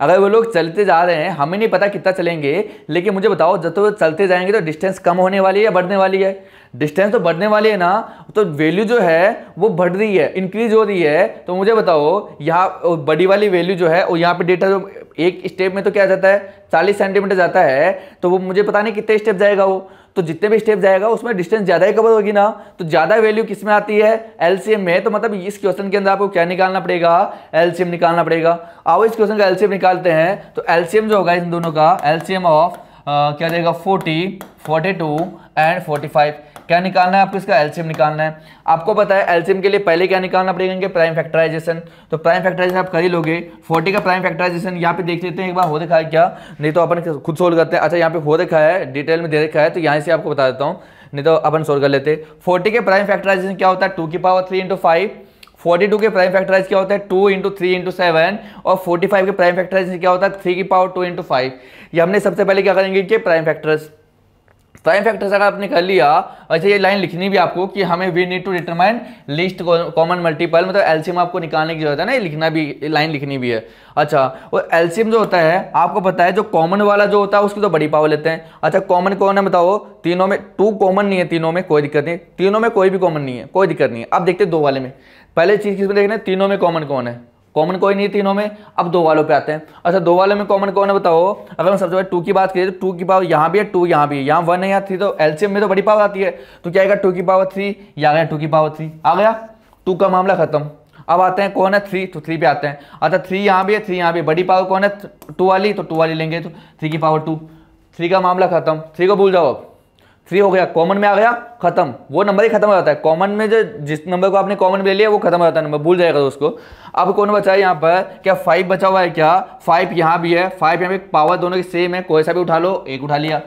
अगर वो लोग चलते जा रहे हैं, हमें नहीं पता कितना चलेंगे, लेकिन मुझे बताओ जब तो चलते जाएंगे तो डिस्टेंस कम होने वाली है या बढ़ने वाली है? डिस्टेंस तो बढ़ने वाली है ना, तो वैल्यू जो है वो बढ़ रही है, इंक्रीज हो रही है। तो मुझे बताओ यहाँ बड़ी वाली वैल्यू जो है, और यहाँ पे डेटा जो एक स्टेप में तो क्या जाता है 40 सेंटीमीटर जाता है, तो वो मुझे पता नहीं कितने स्टेप जाएगा वो, तो जितने भी स्टेप जाएगा उसमें डिस्टेंस ज़्यादा ही कवर होगी ना। तो ज़्यादा वैल्यू किस में आती है, एलसीएम में। तो मतलब इस क्वेश्चन के अंदर आपको क्या निकालना पड़ेगा, एलसीएम निकालना पड़ेगा। आओ इस क्वेश्चन का एलसीएम निकालते हैं। तो एलसीएम जो होगा इन दोनों का, एलसीएम ऑफ क्या देगा 40, 42 एंड 45। क्या निकालना है आपको, इसका एलसीएम निकालना है। आपको पता है एलसीएम के लिए पहले क्या निकालना पड़ेगा, इनके प्राइम फैक्टराइजेशन। तो प्राइम फैक्टराइजेशन आप कर ही लोगे। 40 का प्राइम फैक्टराइजेशन यहाँ पे देख लेते हैं एक बार, हो रखा है क्या, नहीं तो अपन खुद सोल्व करते हैं। अच्छा यहाँ पे हो रखा है, डिटेल में दे रखा है, तो यहाँ से आपको बता देता हूँ, नहीं तो अपन सोल्व कर लेते। 40 के प्राइम फैक्टराइजेशन क्या होता है 2 की पावर 3 × 5। 42 के प्राइम फैक्टराइज क्या होता है 2 × 3 × 7। और 45 के प्राइम फैक्टराइजेशन क्या होता है 3 की पावर 2 × 5। ये हमने सबसे पहले क्या करेंगे कि प्राइम फैक्टर्स अगर आपने कर लिया। अच्छा ये लाइन लिखनी भी आपको कि हमें we need to determine least common multiple, मतलब एलसीएम आपको निकालने की जरूरत है ना, ये लिखना भी, लाइन लिखनी भी है। अच्छा वो एलसीएम जो होता है आपको पता है, जो कॉमन वाला जो होता है उसकी तो बड़ी पावर लेते हैं। अच्छा कॉमन कौन है बताओ, तीनों में 2 कॉमन नहीं है, तीनों में कोई दिक्कत नहीं, तीनों में कोई भी कॉमन नहीं है, कोई दिक्कत नहीं है। अब देखते हैं 2 वाले में, पहले चीज किसमें देखना है, तीनों में कॉमन कौन है, कॉमन कोई नहीं है तीनों में। अब 2 वालों पे आते हैं। अच्छा 2 वालों में कॉमन कौन है बताओ। अगर हम सबसे पहले 2 की बात करें तो 2 की पावर यहाँ भी है, 2 यहाँ भी है, यहाँ 1 है यहाँ 3, तो एलसीएम में तो बड़ी पावर आती है। तो क्या आएगा 2 की पावर 3, या गया 2 की पावर 3 आ गया, 2 का मामला खत्म। अब आते हैं कौन है 3, तो 3 पे आते हैं। अच्छा 3 यहाँ भी है, 3 यहाँ भी, बड़ी पावर कौन है 2 वाली, तो 2 वाली लेंगे, तो 3 की पावर 2, 3 का मामला खत्म। 3 को भूल जाओ, अब 3 हो गया, कॉमन में आ गया, खत्म, वो नंबर ही खत्म हो जाता है। कॉमन में जो जिस नंबर को आपने कॉमन में ले लिया वो खत्म हो जाता है नंबर, भूल जाएगा उसको। अब कौन बचा है यहाँ पर, क्या 5 बचा हुआ है क्या, 5 यहाँ भी है, 5 यहाँ पे पावर दोनों की सेम है, कोई सा भी उठा लो, एक उठा लिया।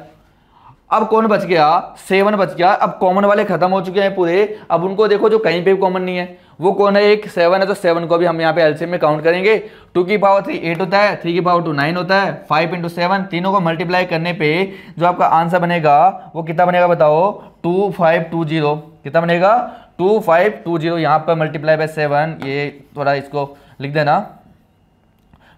अब कौन बच गया, 7 बच गया। अब कॉमन वाले खत्म हो चुके हैं पूरे, अब उनको देखो जो कहीं पे भी कॉमन नहीं है, वो कौन है, एक 7 है, तो 7 को भी हम यहाँ पे एलसीएम में काउंट करेंगे। 2 की पावर 3 8 होता है, 3 की पावर 2 9 होता है, 5 × 7, तीनों को मल्टीप्लाई करने पे जो आपका आंसर बनेगा वो कितना बनेगा बताओ, 2520। कितना बनेगा 2520। यहाँ पर मल्टीप्लाई बाय 7, ये थोड़ा इसको लिख देना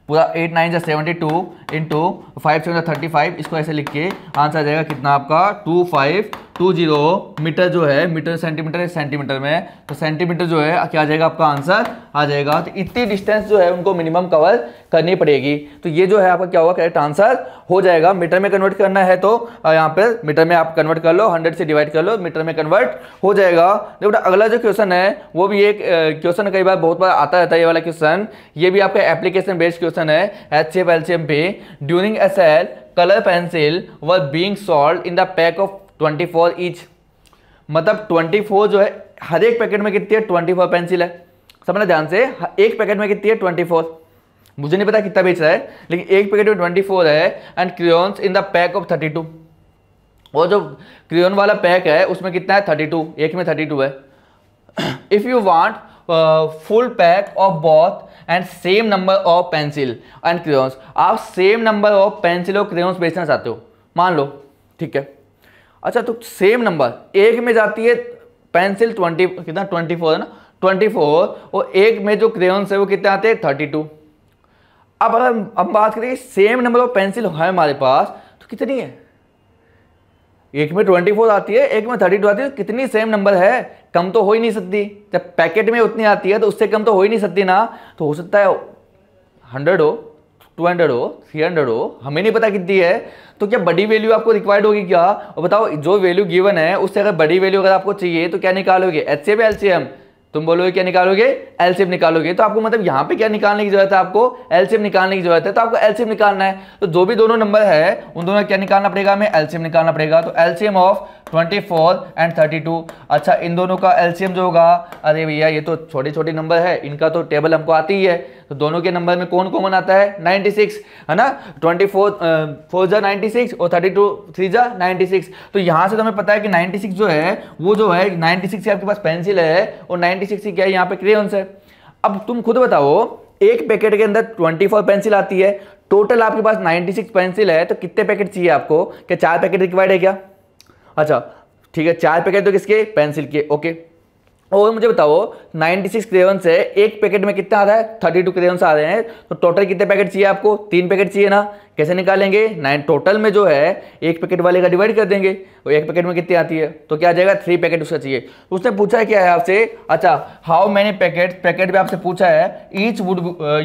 पूरा, 8 9 72 इंटू 5 7 35, इसको ऐसे लिख के आंसर आ जाएगा कितना आपका 2520 मीटर जो है, मीटर सेंटीमीटर है सेंटीमीटर में, तो सेंटीमीटर जो है क्या आ जाएगा आपका आंसर आ जाएगा। तो इतनी डिस्टेंस जो है उनको मिनिमम कवर करनी पड़ेगी। तो ये जो है आपका क्या होगा, करेक्ट आंसर हो जाएगा। मीटर में कन्वर्ट करना है तो यहाँ पर मीटर में आप कन्वर्ट कर लो, 100 से डिवाइड कर लो, मीटर में कन्वर्ट हो जाएगा। देखो अगला जो क्वेश्चन है वो भी एक क्वेश्चन कई बार बहुत बार आता रहता है, ये वाला क्वेश्चन, ये भी आपका एप्लीकेशन बेस्ड क्वेश्चन है एचसीएफ एलसीएम पे। During SL colour pencil were being sold in the pack of 24 each. मतलब 24 जो है, हर एक पैकेट में कितनी है 24 पेंसिल है, समझना ध्यान से, एक पैकेट में कितनी है 24, मुझे नहीं पता कितना बेच रहा है, लेकिन एक पैकेट में 24 है। And crayons in the pack of 32, और जो क्रेयॉन वाला पैक है उसमें कितना है 32, एक में 32 है। If you want full pack of both and same number of pencil and crayons, आप सेम नंबर ऑफ पेंसिल और क्रेयॉन्स बेचना चाहते हो, मान लो, ठीक है। अच्छा तो सेम नंबर, एक में जाती है पेंसिल 20, कितना 24 है ना, 24, और एक में जो क्रेयॉन्स है वो कितने आते हैं 32। अब अगर हम बात करें सेम नंबर ऑफ पेंसिल है हमारे पास, तो कितनी है, एक में 24 आती है, एक में 32 आती है, तो कितनी सेम नंबर है, कम तो हो ही नहीं सकती। जब पैकेट में उतनी आती है तो उससे कम तो हो ही नहीं सकती ना। तो हो सकता है 100 हो, 200 हो, 300 हो, हमें नहीं पता कितनी है। तो क्या बड़ी वैल्यू आपको रिक्वायर्ड होगी क्या, और बताओ जो वैल्यू गिवन है उससे अगर बड़ी वैल्यू अगर आपको चाहिए तो क्या निकालोगे, एचसीएफ या एलसीएम, तुम बोलोगे क्या निकालोगे, एलसीएम निकालोगे। तो आपको मतलब यहाँ पे क्या निकालने की जरूरत है, आपको एलसीएम निकालने की जरूरत है, तो आपको एलसीएम निकालना है। तो जो भी दोनों नंबर है उन दोनों क्या निकालना पड़ेगा, हमें एलसीएम निकालना पड़ेगा। तो एलसीएम ऑफ 24 एंड 32। अच्छा इन दोनों का एलसीएम जो होगा, अरे भैया ये तो छोटे छोटे नंबर है, इनका तो टेबल हमको आती ही है, तो दोनों के नंबर में कौन कॉमन आता है 96, है ना। 24 4 जा 96 और 32 3 जा 96। तो यहाँ से तो हमें पता है कि 96 जो है वो जो है 96 की आपके पास पेंसिल है और 96 की क्या है यहाँ पे क्रेयॉन्स है। अब तुम खुद बताओ, एक पैकेट के अंदर 24 पेंसिल आती है, टोटल आपके पास 96 पेंसिल है, तो कितने पैकेट चाहिए आपको? क्या 4 पैकेट रिक्वायर्ड है क्या? अच्छा ठीक है, 4 पैकेट तो किसके? पेंसिल के। ओके, और मुझे बताओ 96 क्रेयॉन से एक पैकेट में कितना आ रहा है? 32 क्रेयॉन्स आ रहे हैं, तो टोटल कितने पैकेट चाहिए आपको? 3 पैकेट चाहिए ना। कैसे निकालेंगे? 9 टोटल में जो है एक पैकेट वाले का डिवाइड कर देंगे, और एक पैकेट में कितनी आती है तो क्या आ जाएगा? 3 पैकेट उसका चाहिए। उसने पूछा है क्या है आपसे? अच्छा, हाउ मैनी पैकेट, पैकेट भी आपसे पूछा है, each would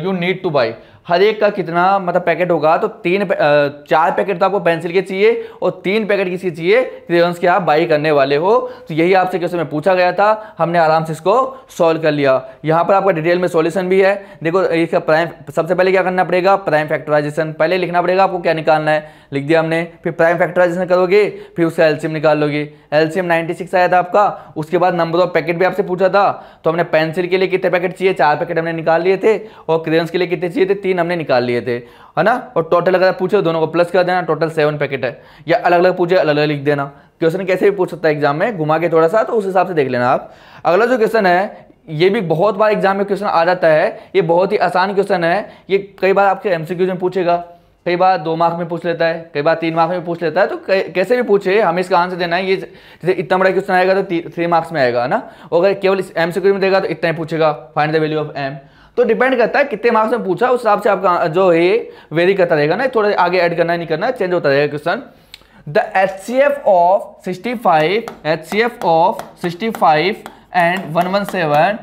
you need to buy, हर एक का कितना मतलब पैकेट होगा? तो 4 पैकेट तो आपको पेंसिल के चाहिए और 3 पैकेट किसी चाहिए क्रेयॉन्स के आप बाई करने वाले हो। तो यही आपसे क्वेश्चन में पूछा गया था, हमने आराम से इसको सॉल्व कर लिया। यहाँ पर आपका डिटेल में सॉल्यूशन भी है। देखो इसका प्राइम, सबसे पहले क्या करना पड़ेगा? प्राइम फैक्टराइजेशन पहले लिखना पड़ेगा आपको, क्या निकालना है लिख दिया हमने। फिर प्राइम फैक्टराइजेशन करोगे, फिर उसका एलसीएम निकाल लोगे। एलसीएम 96 आया था आपका। उसके बाद नंबर ऑफ पैकेट भी आपसे पूछा था, तो हमने पेंसिल के लिए कितने पैकेट चाहिए? 4 पैकेट हमने निकाल लिए थे, और क्रेयॉन्स के लिए कितने चाहिए थे? 3 हमने निकाल लिए थे, है ना। और टोटल अगर पूछे दोनों को प्लस कर देना, टोटल 7 पैकेट है। या अलग अलग पूछे अलग अलग लिख देना। क्वेश्चन कैसे भी पूछ सकता है एग्जाम में, घुमा के थोड़ा सा, तो उस हिसाब से देख लेना आप। अगला जो क्वेश्चन है, ये भी बहुत बार एग्जाम में क्वेश्चन आ जाता है, ये बहुत ही आसान क्वेश्चन है। ये कई बार आपके एमसीक्यू में पूछेगा, कई बार 2 मार्क में पूछ लेता है, कई बार 3 मार्क में पूछ लेता है। तो कैसे भी पूछे हमें इसका आंसर देना है। ये जैसे इतना बड़ा क्वेश्चन आएगा तो 3 मार्क्स में आएगा, है ना। और अगर केवल एमसीक्यू में देगा तो इतना ही पूछेगा, find the value of M. तो डिपेंड करता है कितने मार्क्स में पूछा, उस हिसाब से आपका जो है वेरी करता रहेगा ना, थोड़ा आगे ऐड करना नहीं करना, चेंज होता रहेगा question. The HCF of 65 and 117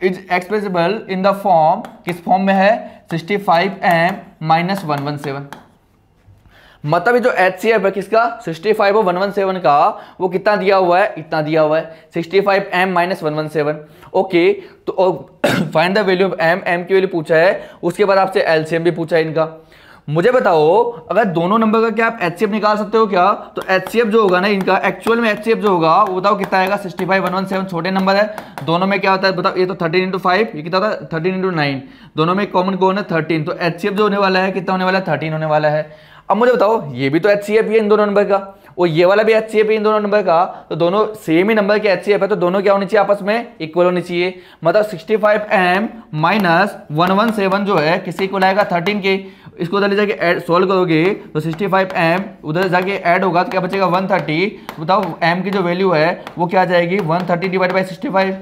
is expressible in the form, किस फॉर्म में है? 65m - 117। मतलब ये जो HCF है किसका? 65 और 117 का, वो कितना दिया हुआ है? इतना दिया हुआ है, 65m - 117। ओके, तो find the value of m, m की वैल्यू पूछा है। उसके बाद आपसे एलसीएम भी पूछा है इनका। मुझे बताओ, अगर दोनों नंबर का क्या आप HCF निकाल सकते हो क्या? तो HCF जो होगा ना इनका, एक्चुअल में HCF जो होगा वो बताओ कितना आएगा? 65 117 छोटे नंबर है, दोनों में क्या होता है बताओ? ये तो 13 × 5, ये कितना होता है? 13 × 9, दोनों में कॉमन कौन है? 13। तो HCF जो होने वाला है कितना होने वाला है? 13 होने वाला है। अब मुझे बताओ, ये भी तो HCF है इन दोनों नंबर का, और ये वाला भी HCF है इन दोनों नंबर का, तो दोनों सेम ही नंबर के HCF है, तो दोनों क्या होनी चाहिए? आपस में इक्वल होनी चाहिए। मतलब 65m - 117 जो है किसी को लाएगा 13 के, इसको उधर ले जाके ऐड सोल्व करोगे तो 65m उधर जाके ऐड होगा तो क्या बचेगा? 130। बताओ m की जो वैल्यू है वो क्या आ जाएगी? 130 डिवाइड बाई 65,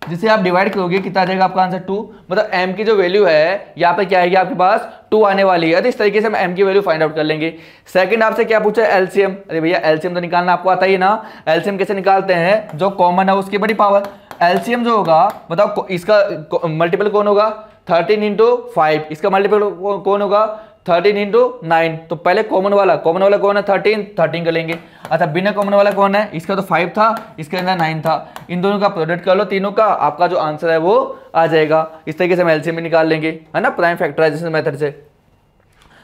जिसे आप डिवाइड करोगे कितना आ जाएगा आपका आंसर? 2। मतलब m की जो वैल्यू है यहाँ पे क्या आएगी आपके पास? 2 आने वाली है। तो इस तरीके से हम m की वैल्यू फाइंड आउट कर लेंगे। सेकंड आपसे क्या पूछा है? एलसीएम। अरे भैया एलसीएम तो निकालना आपको आता ही ना। एलसीएम कैसे निकालते हैं? जो कॉमन है उसकी बड़ी पावर। एलसीएम जो होगा बताओ, इसका मल्टीपल कौन होगा? 13 × 5। इसका मल्टीपल कौन होगा? 13 × 9। तो पहले कॉमन वाला कौन है? 13 कर लेंगे। अच्छा, बिना कॉमन वाला कौन है? इसका तो 5 था, इसके अंदर 9 था। इन दोनों का प्रोडक्ट कर लो तीनों का, आपका जो आंसर है वो आ जाएगा। इस तरीके से हम एलसीएम भी निकाल लेंगे, है ना, प्राइम फैक्टराइजेशन मेथड से।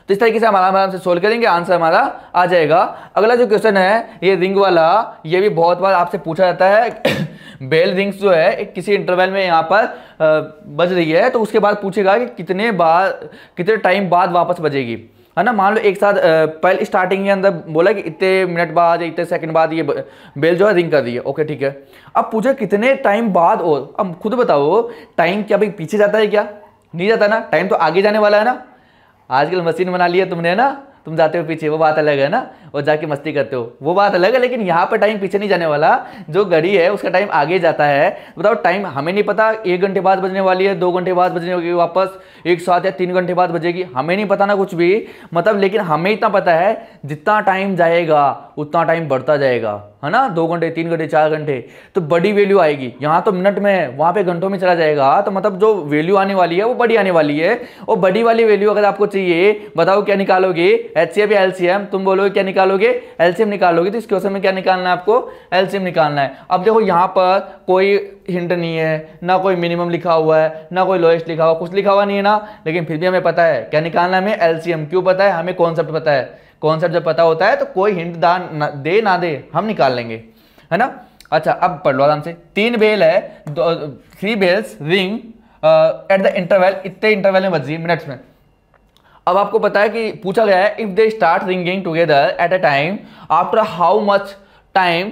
तो इस तरीके से हम आराम से सोल्व करेंगे, आंसर हमारा आ जाएगा। अगला जो क्वेश्चन है ये रिंग वाला, ये भी बहुत बार आपसे पूछा जाता है। बेल रिंग्स जो है किसी इंटरवल में यहाँ पर बज रही है, तो उसके बाद पूछेगा कि कितने टाइम बाद वापस बजेगी, है ना। मान लो एक साथ पहले स्टार्टिंग के अंदर बोला कि इतने मिनट बाद या इतने सेकंड बाद ये बेल जो है रिंग कर रही है। ओके ठीक है, अब पूछे कितने टाइम बाद। और अब खुद बताओ, टाइम क्या भाई पीछे जाता है क्या? नहीं जाता ना, टाइम तो आगे जाने वाला है ना। आजकल मशीन बना ली है तुमने ना, तुम जाते हो पीछे, वो बात अलग है ना, और जाके मस्ती करते हो, वो बात अलग है। लेकिन यहाँ पर टाइम पीछे नहीं जाने वाला, जो घड़ी है उसका टाइम आगे जाता है। बताओ टाइम हमें नहीं पता 1 घंटे बाद बजने वाली है, 2 घंटे बाद बजने वाली, वापस 1 साथ या 3 घंटे बाद बजेगी, हमें नहीं पता ना कुछ भी। मतलब लेकिन हमें इतना पता है जितना टाइम जाएगा उतना टाइम बढ़ता जाएगा, है ना। 2 घंटे, 3 घंटे, 4 घंटे, तो बड़ी वैल्यू आएगी। यहाँ तो मिनट में, वहाँ पे घंटों में चला जाएगा। तो मतलब जो वैल्यू आने वाली है वो बड़ी आने वाली है। और बड़ी वाली वैल्यू अगर आपको चाहिए, बताओ क्या निकालोगे? HCF या LCM? तुम बोलोगे क्या निकालोगे? LCM निकालोगे। तो इस क्वेश्चन में क्या निकालना है आपको? LCM निकालना है। अब देखो यहाँ पर कोई हिंट नहीं है, ना कोई मिनिमम लिखा हुआ है, ना कोई लोएस्ट लिखा हुआ, कुछ लिखा हुआ नहीं है ना, लेकिन फिर भी हमें पता है क्या निकालना है हमें? LCM। क्यों पता है? हमें कॉन्सेप्ट पता है। कॉन्सेप्ट जब पता होता है तो कोई हिंट दे ना दे हम निकाल लेंगे, है ना। अच्छा अब पढ़ लो आराम से। 3 बेल है, 3 bells ring at the interval, इतने इंटरवल में बजी मिनट्स में। अब आपको पता है कि पूछा गया है if they start ringing together at a time after how much time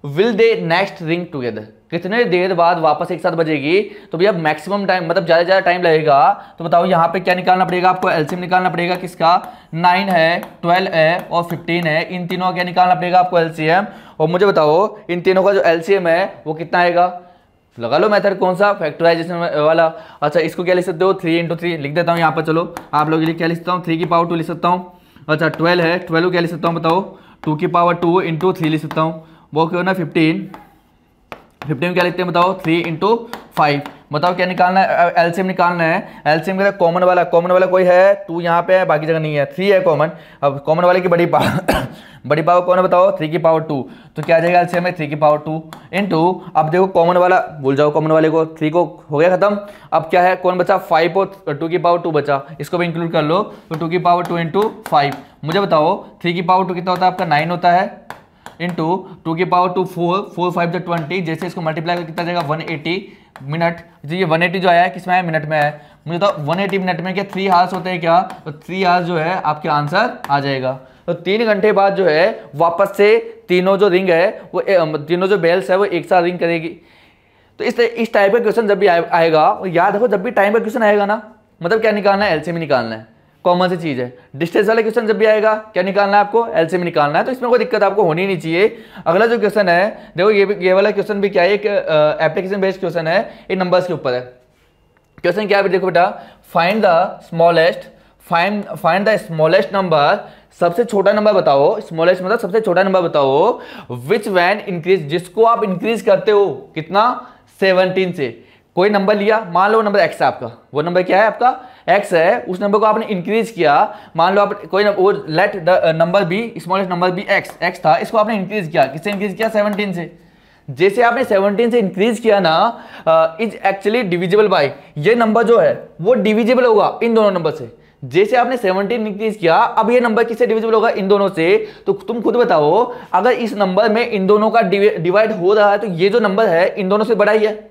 will they next ring together, कितने देर बाद वापस एक साथ बजेगी। तो भैया मैक्सिमम टाइम मतलब ज़्यादा ज़्यादा टाइम लगेगा। तो बताओ यहाँ पे क्या निकालना पड़ेगा आपको, एलसीएम निकालना पड़ेगा किसका, 9 है, 12 है और 15 है, इन तीनों का क्या निकालना पड़ेगा आपको एलसीएम। और मुझे बताओ इन तीनों का जो एलसीएम है वो कितना आएगा, लगा लो मेथड कौन सा, फैक्टराइजेशन वाला। अच्छा इसको क्या लिख सकते हो, 3 × 3 लिख देता हूँ यहाँ पर। चलो आप लोगों के लिए क्या लिख सकता हूँ, 3 की पावर 2 लिख सकता हूँ। अच्छा 12 है, 12 को क्या लिख सकता हूँ बताओ, 2 की पावर 2 × 3 लिख सकता हूँ। वो क्यों ना 15 में क्या लिखते हैं बताओ, 3 × 5। बताओ क्या निकालना है, एलसीएम निकालना है। एलसीएम का कॉमन वाला कोई है, 2 यहाँ पे है बाकी जगह नहीं है, 3 है कॉमन। अब कॉमन वाले की बड़ी पावर बड़ी पावर कौन है बताओ, 3 की पावर 2। तो क्या आ जाएगा एलसीएम में 3 की पावर 2 × अब देखो कॉमन वाला भूल जाओ, कॉमन वाले को 3 को हो गया खत्म। अब क्या है कौन बचा, 5 और 2 की पावर 2 बचा, इसको भी इंक्लूड कर लो। तो 2 की पावर 2 × 5। मुझे बताओ 3 की पावर 2 कितना होता है आपका, 9 होता है, इंटू 2 की पावर 2 4, 4 5 जो 20, जैसे इसको मल्टीप्लाई कितना जाएगा 180 मिनट। जो ये 180 जो आया है किसमें है, मिनट में है। मुझे तो 180 मिनट में क्या 3 आवर्स होते हैं क्या, तो 3 आवर्स जो है आपके आंसर आ जाएगा। तो 3 घंटे बाद जो है वापस से तीनों जो रिंग है वो तीनों जो बेल्स है वो एक साथ रिंग करेगी। तो इस टाइप का क्वेश्चन जब भी आएगा, याद रखो जब भी टाइम का क्वेश्चन आएगा ना, मतलब क्या निकालना है, एलसीएम निकालना है, कॉमन सी चीज है। डिस्टेंस वाला क्वेश्चन जब भी आएगा क्या निकालना है आपको, एलसीएम निकालना है। तो इसमें कोई दिक्कत आपको होनी नहीं चाहिए। अगला जो क्वेश्चन है देखो, ये वाला क्वेश्चन भी क्या है, एक एप्लीकेशन बेस्ड क्वेश्चन है, ये नंबर्स के ऊपर है। क्वेश्चन क्या है देखो बेटा, फाइंड द स्मॉलेस्ट नंबर, सबसे छोटा नंबर बताओ, स्मॉलेस्ट मतलब सबसे छोटा नंबर बताओ, विच वैन इंक्रीज, जिसको आप इंक्रीज करते हो कितना, 17 से। कोई नंबर लिया, मान लो नंबर x है आपका, वो नंबर क्या है आपका x है, उस नंबर को आपने इंक्रीज किया, मान लो आप कोई वो let the number B, smallest number B x था, इसको आपने इंक्रीज किया, किससे इंक्रीज किया, 17 से। जैसे आपने 17 से इंक्रीज किया ना, इज एक्चुअली डिविजिबल बाय, ये नंबर जो है वो डिविजिबल होगा इन दोनों नंबर से। जैसे आपने 17 इंक्रीज किया, अब ये नंबर किससे डिविजिबल होगा, इन दोनों से। तो तुम खुद बताओ, अगर इस नंबर में इन दोनों का डिवाइड हो रहा है तो ये जो नंबर है इन दोनों से बड़ा ही है।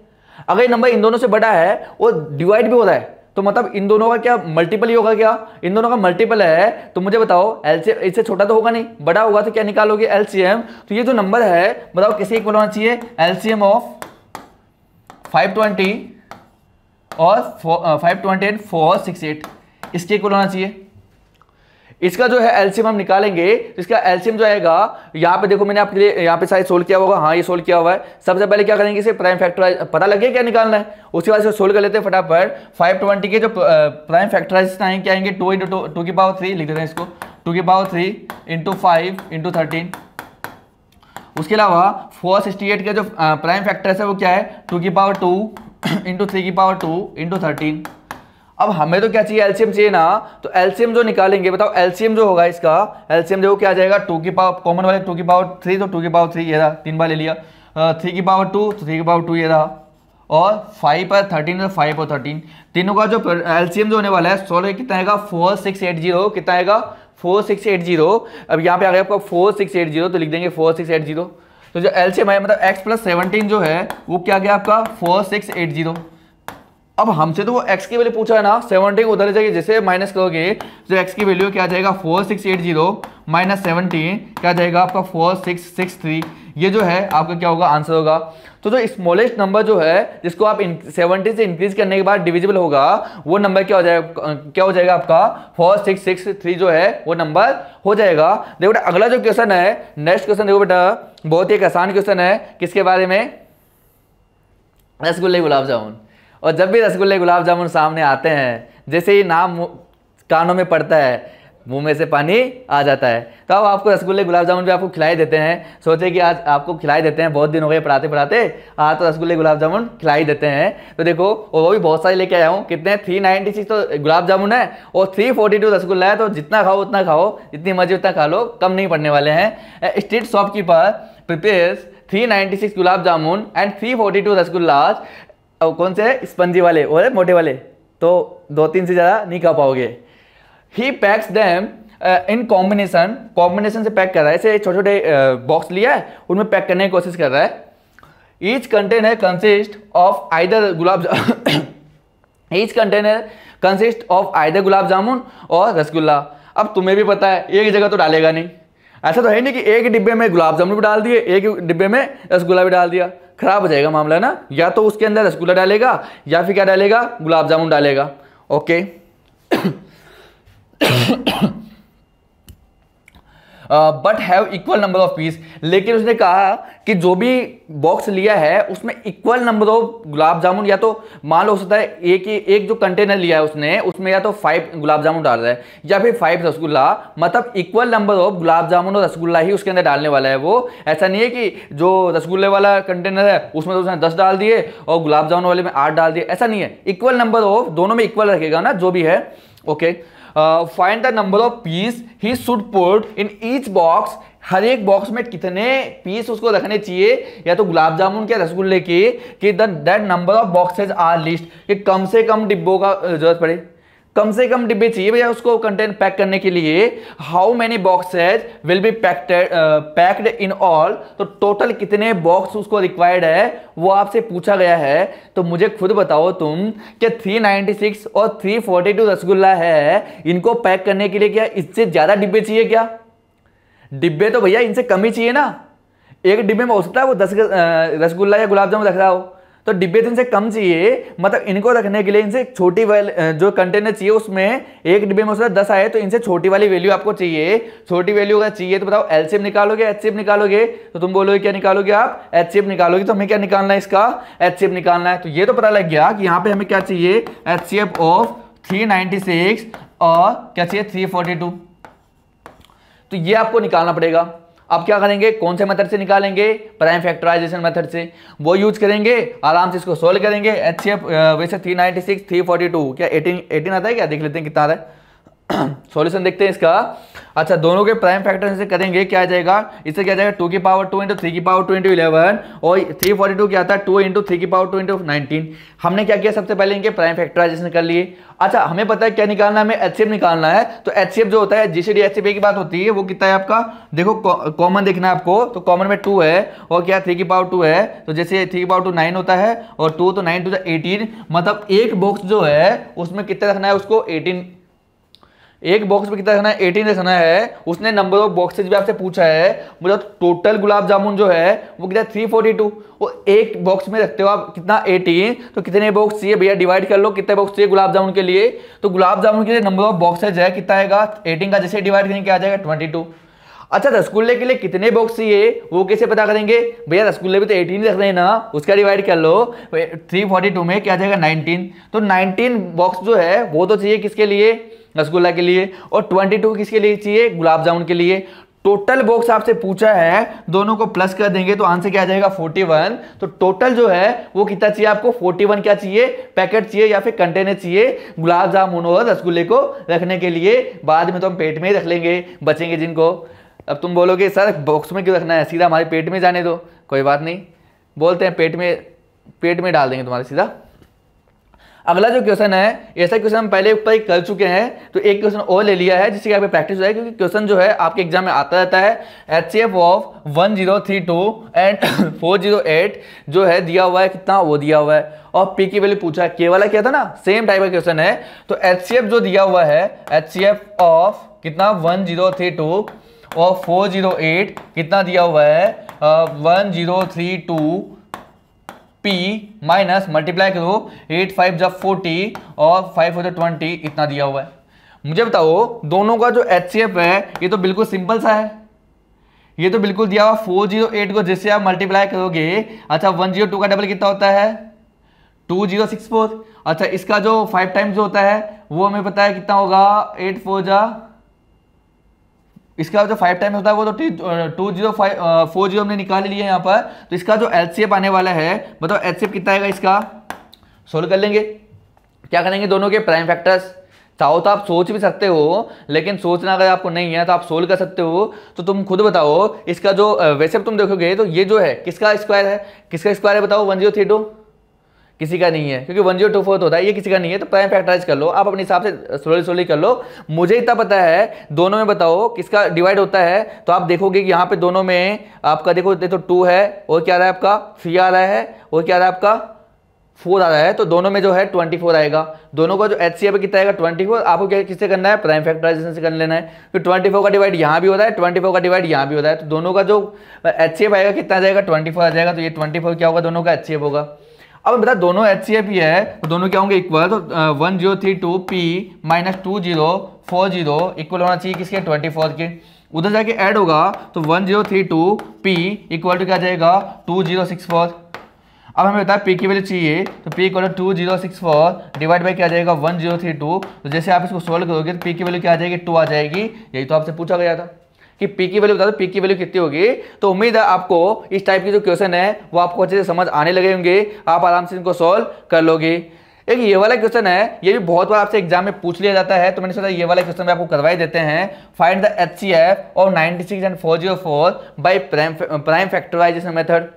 अगर ये नंबर इन दोनों से बड़ा है और डिवाइड भी हो रहा है, तो मतलब इन दोनों का क्या मल्टीपल ही होगा, क्या इन दोनों का मल्टीपल है। तो मुझे बताओ एलसीएम इससे छोटा तो होगा नहीं, बड़ा होगा, तो क्या निकालोगे, एलसीएम। तो ये जो नंबर है बताओ किसे इक्वल होना चाहिए, एलसीएम ऑफ 520 और 520 एंड 468, इसके इक्वल होना चाहिए। इसका जो है एलसीएम हम निकालेंगे, तो इसका एलसीएम जो आएगा, यहाँ पे देखो मैंने आपके लिए यहाँ पे शायद सोल्व किया होगा, हाँ ये सोल्व किया हुआ है। सबसे पहले क्या करेंगे, इसे प्राइम फैक्टराइज पता लगे क्या निकालना है, उसके बाद इसे सोल्व कर लेते हैं फटाफट। 520 के जो प्राइम फैक्टराइज आएंगे क्या आएंगे, 2 × 2 की पावर 3 लिख देते हैं इसको, 2 की पावर 3 × 5 × 13। उसके अलावा 468 का जो प्राइम फैक्टर्स है वो क्या है, 2 की पावर 2 × 3 की पावर 2 × 13। अब हमें तो क्या चाहिए, एलसीएम चाहिए ना। तो एलसीएम जो निकालेंगे बताओ, एलसीएम जो होगा इसका, एलसीएम देखो क्या आ जाएगा, 2 की पावर कॉमन वाले 2 की पावर 3, तो 2 की पावर 3 ये रहा, 3 बार ले लिया, 3 की पावर 2 तो 3 की पावर 2 ये रहा, और 5 पर 13 तो 5 और 13, तीनों का जो एलसीएम जो होने वाला है 16 कितना आएगा, 4680, कितना आएगा 4680। अब यहाँ पे आ गया आपका 4680, तो लिख देंगे 4680। तो जो एलसीएम है मतलब x + 17 जो है वो क्या गया आपका 4680। अब हमसे तो वो x की वैल्यू पूछा है ना, 17 को उधर जाएगी, जैसे माइनस करोगे तो x की वैल्यू क्या आ जाएगा 4680 माइनस 17 क्या आ जाएगा आपका 4663। ये जो है आपका क्या होगा, आंसर होगा। तो जो स्मॉलेस्ट नंबर जो है जिसको आप 70 से इंक्रीज करने के बाद डिविजिबल होगा, वो नंबर क्या हो जाएगा आपका 4663 जो है वो नंबर हो जाएगा। देखो बेटा अगला जो क्वेश्चन है, नेक्स्ट क्वेश्चन देखो बेटा, बहुत ही आसान क्वेश्चन है, किसके बारे में, रसगुल्ले गुलाब जामुन। और जब भी रसगुल्ले गुलाब जामुन सामने आते हैं, जैसे ही नाम कानों में पड़ता है मुंह में से पानी आ जाता है। तो अब आपको रसगुल्ले गुलाब जामुन भी आपको खिलाई देते हैं, सोचे कि आज आपको खिलाई देते हैं, बहुत दिन हो गए पढ़ाते पढ़ाते, आज तो रसगुल्ले गुलाब जामुन खिलाई देते हैं। तो देखो वो भी बहुत सारे लेके आया हूँ, कितने 396 तो गुलाब जामुन है और 342 रसगुल्ला है। तो जितना खाओ उतना खाओ, जितनी मर्जी उतना खा लो, कम नहीं पड़ने वाले हैं। Street shopkeeper prepares 396 gulab jamun and 342 रसगुल्लाज। कौन से, स्पंजी वाले और मोटे वाले, तो 2-3 से ज़्यादा नहीं खा पाओगे। ही पैक्स देम इन कॉम्बिनेशन से पैक कर रहा है, ऐसे छोटे छोटे बॉक्स लिया है, उनमें पैक करने की कोशिश कर रहा है। Each container consist of either gulab each container consist of either gulab jamun और रसगुल्ला। अब तुम्हें भी पता है एक जगह तो डालेगा नहीं, ऐसा तो है नहीं कि एक डिब्बे में गुलाब जामुन भी डाल दिए, एक डिब्बे में रसगुल्ला भी डाल दिया, खराब हो जाएगा मामला ना। या तो उसके अंदर रसगुल्ला डालेगा या फिर क्या डालेगा, गुलाब जामुन डालेगा। Okay but have equal number of piece, लेकिन उसने कहा कि जो भी बॉक्स लिया है उसमें equal number of gulab jamun, या तो मान लो हो सकता है एक जो कंटेनर लिया है उसने, उसमें या तो 5 गुलाब जामुन डाल रहा है या फिर 5 रसगुल्ला, मतलब इक्वल नंबर ऑफ गुलाब जामुन और रसगुल्ला ही उसके अंदर डालने वाला है वो। ऐसा नहीं है कि जो रसगुल्ले वाला कंटेनर है उसमें तो उसने 10 डाल दिए और गुलाब जामुन वाले में 8 डाल दिए, ऐसा नहीं है। इक्वल नंबर ऑफ, दोनों में इक्वल रखेगा ना जो भी है। Okay find the number of piece he should put in each box, हर एक बॉक्स में कितने पीस उसको रखने चाहिए या तो गुलाब जामुन के रसगुल्ले के, कि that number of boxes are least, कि कम से कम डिब्बों का जरूरत पड़े, कम से कम डिब्बे चाहिए भैया उसको कंटेन पैक करने के लिए। How many boxes will be packed in all, तो टोटल कितने बॉक्स उसको रिक्वायर्ड है वो आपसे पूछा गया है। तो मुझे खुद बताओ तुम कि 396 और 342 रसगुल्ला है, इनको पैक करने के लिए क्या इससे ज्यादा डिब्बे चाहिए क्या? डिब्बे तो भैया इनसे कम ही चाहिए ना। एक डिब्बे में हो सकता है वो 10 रसगुल्ला या गुलाब जामुन रख रहा हो, तो डिब्बे तो इनसे कम चाहिए, मतलब इनको रखने के लिए इनसे छोटी वाली जो कंटेनर चाहिए उसमें एक डिब्बे में उसका 10 आए, तो इनसे छोटी वाली वैल्यू आपको चाहिए। छोटी वैल्यू अगर चाहिए तो बताओ एलसीएम निकालोगे, एचसीएफ निकालोगे, तो तुम बोलोगे क्या निकालोगे आप, एचसीएफ निकालोगे। तो हमें क्या निकालना है, इसका एचसीएफ निकालना है। तो ये तो पता लग गया कि यहाँ पे हमें क्या चाहिए, एचसीएफ ऑफ 396 और क्या चाहिए 342, तो ये आपको निकालना पड़ेगा। अब क्या करेंगे, कौन से मेथड से निकालेंगे, प्राइम फैक्टराइजेशन मेथड से, वो यूज करेंगे। आराम से इसको सोल्व करेंगे। एचसीएफ वैसे 396 342 क्या 18 आता है क्या, देख लेते हैं कितना आता है। सॉल्यूशन देखते हैं इसका। अच्छा दोनों के प्राइम फैक्टर से करेंगे, क्या आ जाएगा, इससे क्या जाएगा 2 की पावर 2 इंटू 3 की पावर 2 इंटू 11, और 342 क्या आता है 2 इंटू 3 की पावर 2 इंटू 19। हमने क्या किया, सबसे पहले इनके प्राइम फैक्टराइजेशन कर लिए। अच्छा हमें पता है क्या निकालना है, हमें एचसीएफ निकालना है। तो एचसीएफ जो होता है जीसीडी एचसीएफ की बात होती है, वो कितना है आपका, देखो कॉमन देखना है आपको, तो कॉमन में 2 है और क्या 3 की पावर 2 है, तो जैसे 3 की पावर 2 9 होता है और 2 तो 9 टू 18, मतलब एक बॉक्स जो है उसमें कितना रखना है उसको 18, एक बॉक्स में कितना रखना है 18 रखना है। उसने नंबर ऑफ बॉक्सेज भी आपसे पूछा है, मतलब टोटल गुलाब जामुन जो है वो कितना 342, और एक बॉक्स में रखते हो आप कितना 18, तो कितने बॉक्स चाहिए भैया, डिवाइड कर लो कितने बॉक्स चाहिए गुलाब जामुन के लिए। तो गुलाब जामुन के लिए नंबर ऑफ बॉक्सेज है कितना आएगा 18 का, जैसे डिवाइड करेंगे क्या आ जाएगा 22। अच्छा रसगुल्ले के लिए कितने बॉक्स चाहिए वो कैसे पता करेंगे, भैया रसगुल्ले भी तो 18 रख रहे हैं ना, उसका डिवाइड कर लो 342 में क्या आ जाएगा 19, तो 19 बॉक्स जो है वो तो चाहिए किसके लिए, रसगुल्ला के लिए, और 22 किसके लिए चाहिए, गुलाब जामुन के लिए। टोटल बॉक्स आपसे पूछा है, दोनों को प्लस कर देंगे तो आंसर क्या आ जाएगा 41। तो टोटल जो है वो कितना चाहिए आपको 41 क्या चाहिए, पैकेट चाहिए या फिर कंटेनर चाहिए गुलाब जामुन और रसगुल्ले को रखने के लिए। बाद में तो हम पेट में ही रख लेंगे बचेंगे जिनको। अब तुम बोलोगे सर बॉक्स में क्यों रखना है, सीधा हमारे पेट में जाने दो, कोई बात नहीं, बोलते हैं पेट में डाल देंगे तुम्हारे सीधा। अगला जो क्वेश्चन है, ऐसा क्वेश्चन हम पहले ऊपर कर चुके हैं, तो एक क्वेश्चन और ले लिया है जिससे यहाँ पे प्रैक्टिस हो जाए, क्योंकि क्वेश्चन जो है आपके एग्जाम में आता रहता है। एचसीएफ ऑफ 1032 एंड 408 जो है दिया हुआ है कितना, वो दिया हुआ है, और पी की वैल्यू पूछा है। के वाला क्या था ना, सेम टाइप का क्वेश्चन है। तो एचसीएफ जो दिया हुआ है, एचसीएफ ऑफ कितना 1032 और 408 कितना दिया हुआ है 1032 P माइनस मल्टीप्लाई करो 8 5 जब 40 और 5 हो तो 20, इतना दिया हुआ है। मुझे बताओ दोनों का जो HCF है ये तो बिल्कुल सिंपल सा है, ये तो बिल्कुल दिया हुआ 408 को जिससे आप मल्टीप्लाई करोगे। अच्छा 102 का डबल कितना होता है 2064। अच्छा इसका जो 5 टाइम्स जो होता है वो हमें पता है कितना होगा 8 4 जा, इसका जो 5 टाइम होता है वो तो 2040 हमने निकाल लिया है यहाँ पर। तो इसका जो एचसीएफ आने वाला है, बताओ एचसीएफ कितना आएगा इसका, सोल्व कर लेंगे। क्या करेंगे, दोनों के प्राइम फैक्टर्स, चाहो तो आप सोच भी सकते हो, लेकिन सोचना अगर आपको नहीं है तो आप सोल्व कर सकते हो। तो तुम खुद बताओ इसका जो वैसे तुम देखोगे तो ये जो है किसका स्क्वायर है, किसका स्क्वायर है बताओ 1032, किसी का नहीं है, क्योंकि 1024 होता है, ये किसी का नहीं है। तो प्राइम फैक्टराइज कर लो आप अपने हिसाब से, स्लोली कर लो। मुझे इतना पता है, दोनों में बताओ किसका डिवाइड होता है। तो आप देखोगे कि यहाँ पे दोनों में आपका देखो तो 2 है, और क्या आ रहा है आपका 3 आ रहा है, और क्या आ रहा है आपका 4 आ रहा है। तो दोनों में जो है 24 आएगा। दोनों का जो HCF है कितना आएगा 24। आपको क्या किससे करना है, प्राइम फैक्टराइजेशन से कर लेना है। तो 24 का डिवाइड यहाँ भी होता है, 24 का डिवाइड यहाँ भी होता है। तो दोनों का जो HCF आएगा कितना आ जाएगा 24 आ जाएगा। तो ये 24 क्या होगा, दोनों का HCF होगा। अब बता दोनों HCF ही है तो दोनों क्या होंगे इक्वल। तो 1032P - 2040 इक्वल होना चाहिए किसके, 24 के। उधर जाके ऐड होगा तो 1032P इक्वल टू क्या जाएगा 2064। अब हमें बताया P की वैल्यू चाहिए, तो P equal to 2064 divide by क्या जाएगा 1032। तो जैसे आप इसको सोल्व करोगे तो P की वैल्यू क्या आ जाएगी 2 आ जाएगी। यही तो आपसे पूछा गया था कि P की वैल्यू बता दो, P की वैल्यू कितनी होगी। तो उम्मीद है आपको इस टाइप की जो क्वेश्चन है वो आपको अच्छे से समझ आने लगे होंगे, आप आराम से इनको सॉल्व कर लोगे। एक ये वाला क्वेश्चन है, ये भी बहुत बार आपसे एग्जाम में पूछ लिया जाता है, तो मैंने सोचा ये वाला क्वेश्चन में आपको करवाई देते हैं। Find the HCF of 96 and 404 by prime factorization method.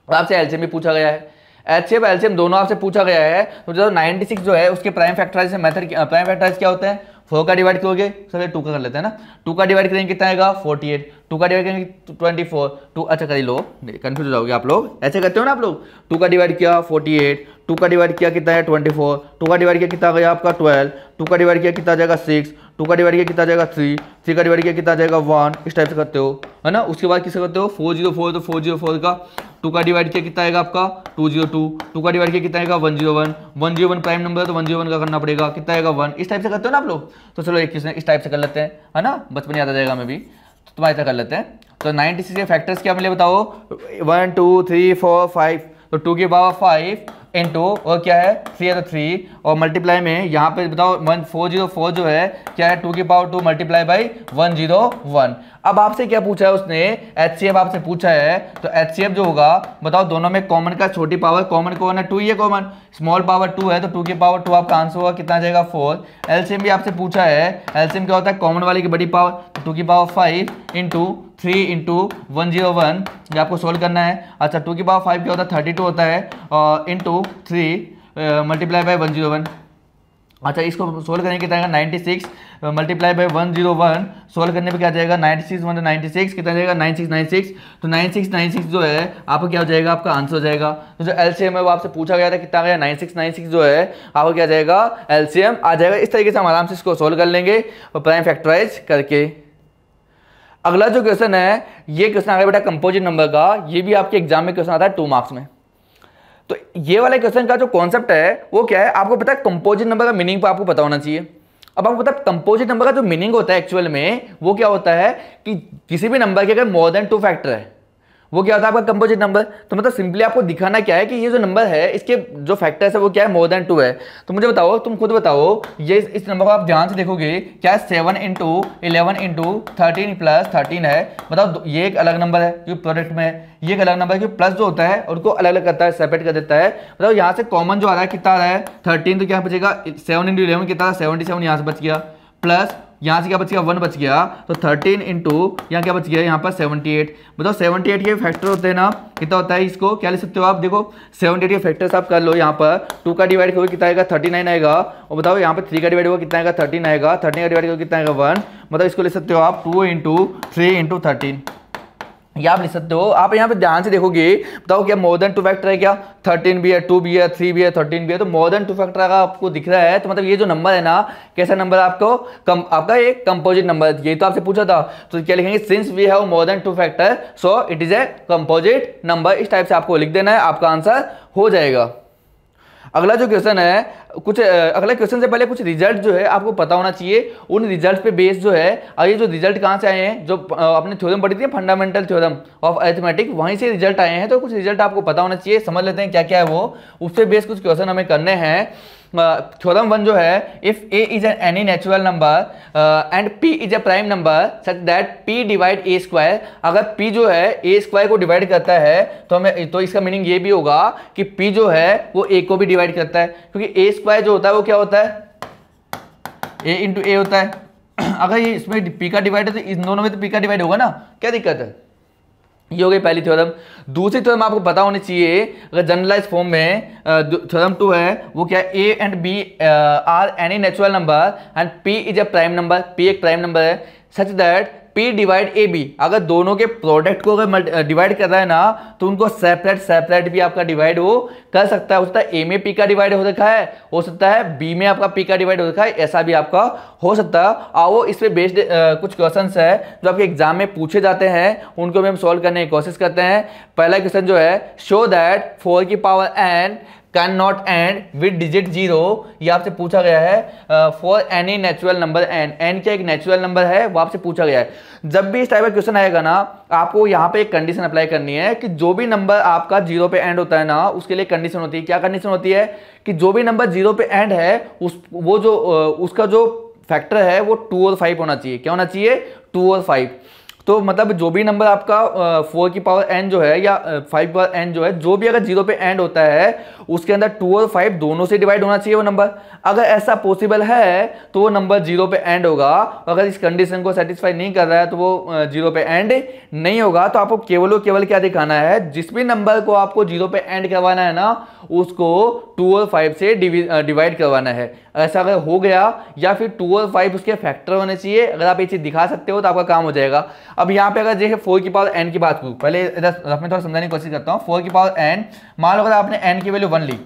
आपसे एलसीएम भी पूछा गया है, HCF एलसीएम दोनों आपसे पूछा गया है। तो जो 96 जो है उसके prime factorization method, prime factorize क्या होता है, 4 का डिवाइड करोगे, चलिए 2 का कर लेते हैं ना। 2 का डिवाइड करेंगे कितना आएगा 48, 2 का डिवाइड करेंगे 24, 2 अच्छा कर लो, कंफ्यूज हो जाओगे आप लोग, ऐसे करते हो ना आप लोग। 2 का डिवाइड किया 48, 2 का डिवाइड किया कितना है 24, 2 का डिवाइड किया कितना गया आपका 12, 2 का डिवाइड किया कितना जाएगा 6, 2 का डिवाइड किया कितना जाएगा 3, 3 का डिवाइड किया कितना जाएगा 1। इस टाइप से करते हो है ना। उसके बाद किससे करते हो 404, तो 404 का 2 का डिवाइड किया कितना आएगा आपका 202, 2 का डिवाइड किया कितना आएगा 101, 101 प्राइम नंबर है तो 101 का करना पड़ेगा, कितना आएगा 1। इस टाइप से करते हो ना आप लोग। तो चलो एक क्वेश्चन इस टाइप से कर लेते हैं है ना, बचपन याद आ जाएगा हमें भी। तो तुम्हारे तरह कर लेते हैं। तो 96 के फैक्टर्स क्या मिले बताओ, 1 2 3 4 5। तो 2 की पावर 5 इंटू और क्या है 3 है तो 3, और मल्टीप्लाई में यहाँ पे बताओ 1404 जो है क्या है 2 की पावर 2 मल्टीप्लाई बाई 101। अब आपसे क्या पूछा है उसने, HCF आपसे पूछा है। तो HCF जो होगा बताओ, दोनों में कॉमन का छोटी पावर कॉमन कौन है 2 ही है कॉमन, स्मॉल पावर 2 है तो 2 की पावर 2 आपका आंसर होगा कितना जाएगा 4। एलसीएम भी आपसे पूछा है, एलसीएम क्या होता है कॉमन वाले की बड़ी पावर, तो 2 की पावर 5 इंटू 3 इंटू 101 ये आपको सोल्व करना है। अच्छा 2 की पावर 5 क्या होता है 32 होता है, और इंटू 3 मल्टीप्लाई बाई 101। अच्छा इसको सोल्व करने कितना आएगा 96 मल्टीप्लाई बाई 101, सोल्व करने पे क्या जाएगा 96 1 96 कितना जाएगा 9696। तो 9696 जो है आपको क्या हो जाएगा, आपका आंसर हो जाएगा। तो जो एलसीएम है वो आपसे पूछा गया था कितना गया 9696 जो है आपको क्या जाएगा एलसीएम आ जाएगा। इस तरीके से हम आराम से इसको सोल्व कर लेंगे और प्राइम फैक्टराइज करके। अगला जो क्वेश्चन है ये क्वेश्चन आ गया बेटा कंपोजिट नंबर का, ये भी आपके एग्जाम में क्वेश्चन आता है 2 मार्क्स में। तो ये वाले क्वेश्चन का जो कॉन्सेप्ट है वो क्या है, आपको पता है कंपोजिट नंबर का मीनिंग आपको पता होना चाहिए। अब आपको पता है कंपोजिट नंबर का जो मीनिंग होता है एक्चुअल में वो क्या होता है कि किसी भी नंबर के अगर मोर देन 2 फैक्टर है वो क्या होता है आपका कंपोजिट नंबर। तो मतलब सिंपली आपको दिखाना क्या है कि ये जो नंबर है इसके जो फैक्टर्स है वो क्या है मोर देन 2 है। तो मुझे बताओ, तुम खुद बताओ, ये इस नंबर को आप ध्यान से देखोगे क्या 7 इंटू 11 इंटू 13 प्लस 13 है। बताओ ये एक अलग नंबर है जो प्रोडक्ट में है, ये एक अलग नंबर है कि प्लस जो होता है उनको अलग अलग करता है, सेपरेट कर देता है। बताओ यहाँ से कॉमन जो आ रहा है कितना आ रहा है 13, तो क्या बचेगा 7 इंटू 11 कितना 77 यहाँ से बच गया, प्लस यहाँ से क्या बच गया 1 बच गया, तो 13 इंटू यहाँ क्या बच गया यहाँ पर 78। बताओ 78 के फैक्टर होते हैं ना, कितना होता है इसको क्या ले सकते हो आप, देखो 78 के फैक्टर्स आप कर लो। यहाँ पर 2 का डिवाइड करोगे कितना आएगा 39 आएगा, और बताओ यहाँ पर 3 का डिवाइड होगा कितना आएगा 13 आएगा, 13 का डिवाइड करोगे कितना आएगा 1। मतलब इसको ले सकते हो आप 2 इंटू 3 इंटू 13, ये आप लिख सकते हो। आप यहाँ पे ध्यान से देखोगे बताओ क्या मोर देन 2 फैक्टर है क्या, 13 भी है 2 भी है 3 भी है 13 भी है, तो मोर देन 2 फैक्टर अगर आपको दिख रहा है तो मतलब ये जो नंबर है ना कैसा नंबर आपको आपका एक कंपोजिट नंबर, ये तो आपसे पूछा था। तो क्या लिखेंगे since we have more than 2 factor so it is a composite number. इस टाइप से आपको लिख देना है, आपका आंसर हो जाएगा। अगला जो क्वेश्चन है कुछ अगले क्वेश्चन से पहले कुछ रिजल्ट जो है आपको पता होना चाहिए। उन रिजल्ट पे बेस जो है, और ये जो रिजल्ट कहाँ से आए हैं, जो आपने थ्योरम पढ़ी थी फंडामेंटल थ्योरम ऑफ अरिथमेटिक, वहीं से रिजल्ट आए हैं। तो कुछ रिजल्ट आपको पता होना चाहिए, समझ लेते हैं क्या क्या है वो, उससे बेस कुछ क्वेश्चन हमें करने हैं। थ्योरम 1 जो है, if a is any natural number and p is a prime number such that p divide a square, अगर p जो है a स्क्वायर को डिवाइड करता है तो हमें तो इसका मीनिंग ये भी होगा कि p जो है वो a को भी डिवाइड करता है, क्योंकि a स्क्वायर जो होता है वो क्या होता है a इंटू a होता है। अगर ये इसमें p का डिवाइड है तो इन दोनों में तो p का डिवाइड होगा ना, क्या दिक्कत है। ये हो गई पहली थ्योरम। दूसरी थ्योरम आपको पता होनी चाहिए, अगर जनरलाइज फॉर्म में थ्योरम 2 है वो क्या है, A and B are any natural number and P is a prime number, P एक प्राइम नंबर है such that P divide A B, अगर दोनों के प्रोडक्ट को अगर डिवाइड कर रहा है ना तो उनको सेपरेट सेपरेट भी आपका डिवाइड वो कर सकता है। हो सकता है ए में P का डिवाइड हो रखा है, हो सकता है B में आपका P का डिवाइड हो रखा है, ऐसा भी आपका हो सकता है। आओ इस पे बेस्ड कुछ क्वेश्चंस है जो आपके एग्जाम में पूछे जाते हैं, उनको भी हम सॉल्व करने की कोशिश करते हैं। पहला क्वेश्चन जो है, शो दैट 4 की power n can not and with digit 0, ये आपसे पूछा गया है for any natural number n क्या एक नेचुरल नंबर है वो आपसे पूछा गया है। जब भी इस टाइप का क्वेश्चन आएगा ना, आपको यहाँ पे एक कंडीशन अप्लाई करनी है कि जो भी नंबर आपका 0 पे एंड होता है ना, उसके लिए कंडीशन होती है। क्या कंडीशन होती है कि जो भी नंबर 0 पे एंड है उसका जो फैक्टर है वो 2 और 5 होना चाहिए। क्या होना चाहिए? 2 और 5। तो मतलब जो भी नंबर आपका 4 की पावर n जो है या 5 की पावर n जो है, जो भी अगर 0 पे एंड होता है उसके अंदर 2 और 5 दोनों से डिवाइड होना चाहिए वो नंबर। अगर ऐसा पॉसिबल है तो वो नंबर 0 पे एंड होगा, अगर इस कंडीशन को सेटिस्फाई नहीं कर रहा है तो वो 0 पे एंड नहीं होगा। तो आपको केवल क्या दिखाना है, जिस भी नंबर को आपको 0 पे एंड करवाना है ना उसको 2 और 5 से डिवाइड करवाना है। ऐसा अगर हो गया, या फिर 2 और 5 उसके फैक्टर होने चाहिए, अगर आप ये चीज दिखा सकते हो तो आपका काम हो जाएगा। अब यहाँ पे अगर देखिए 4 की पावर n की बात करूँ, पहले रफ में थोड़ा समझाने की कोशिश करता हूँ। 4 की पावर n, मान लो अगर आपने n की वैल्यू 1 ली,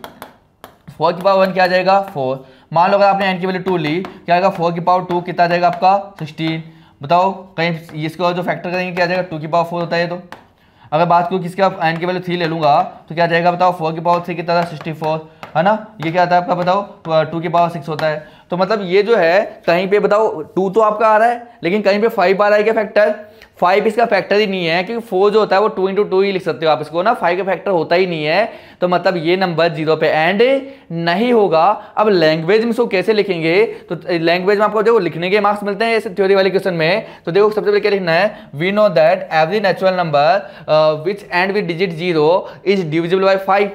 4 की पावर 1 क्या आ जाएगा 4। मान लो अगर आपने n की वैल्यू 2 ली, क्या आएगा 4 की पावर 2 कितना आ जाएगा आपका 16। बताओ कहीं इसको जो फैक्टर करेंगे क्या आ जाएगा, 2 की पावर 4 होता है। तो अगर बात करूँ किसका n की वैल्यू 3 ले लूंगा तो क्या आ जाएगा बताओ, 4 की पावर 3 कितना था 64, है ना। ये क्या आता है आपका बताओ 2 की पावर 6 होता है। तो मतलब ये जो है कहीं पे बताओ 2 तो आपका आ रहा है, लेकिन कहीं पे 5 आ रहा है क्या फैक्टर, 5 इसका फैक्टर ही नहीं है, क्योंकि 4 जो होता है वो 2 इंटू 2 ही लिख सकते हो आप इसको ना, 5 का फैक्टर होता ही नहीं है। तो मतलब ये नंबर 0 पे एंड नहीं होगा। अब लैंग्वेज में इसको कैसे लिखेंगे, तो लैंग्वेज में आपको देखो लिखने के मार्क्स मिलते हैं ऐसे थ्योरी वाले क्वेश्चन में। तो देखो सबसे पहले क्या लिखना है, we know that every natural number which end with digit 0 is divisible by 5।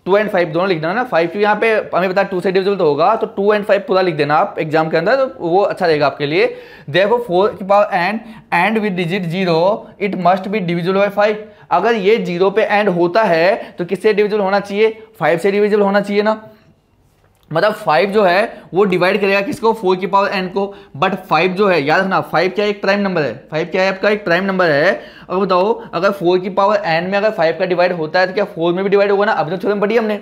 2 and 5 दोनों लिख देना ना, 5 यहाँ पे हमें पता है 2 से डिविजिबल तो होगा, तो 2 एंड 5 पूरा लिख देना आप एग्जाम के अंदर, तो वो अच्छा रहेगा आपके लिए। देखो 4 की power and with digit 0 it must be divisible by 5। अगर ये 0 पे एंड होता है तो किससे डिविजिबल होना चाहिए, 5 से डिविजिबल होना चाहिए ना। मतलब 5 जो है वो डिवाइड करेगा किसको, 4 की पावर n को। बट 5 जो है याद रखना, 5 क्या एक प्राइम नंबर है, 5 क्या है आपका एक प्राइम नंबर है। अब बताओ अगर 4 की पावर n में अगर 5 का डिवाइड होता है तो क्या 4 में भी डिवाइड होगा ना, अभी तो थ्योरम पढ़ी हमने।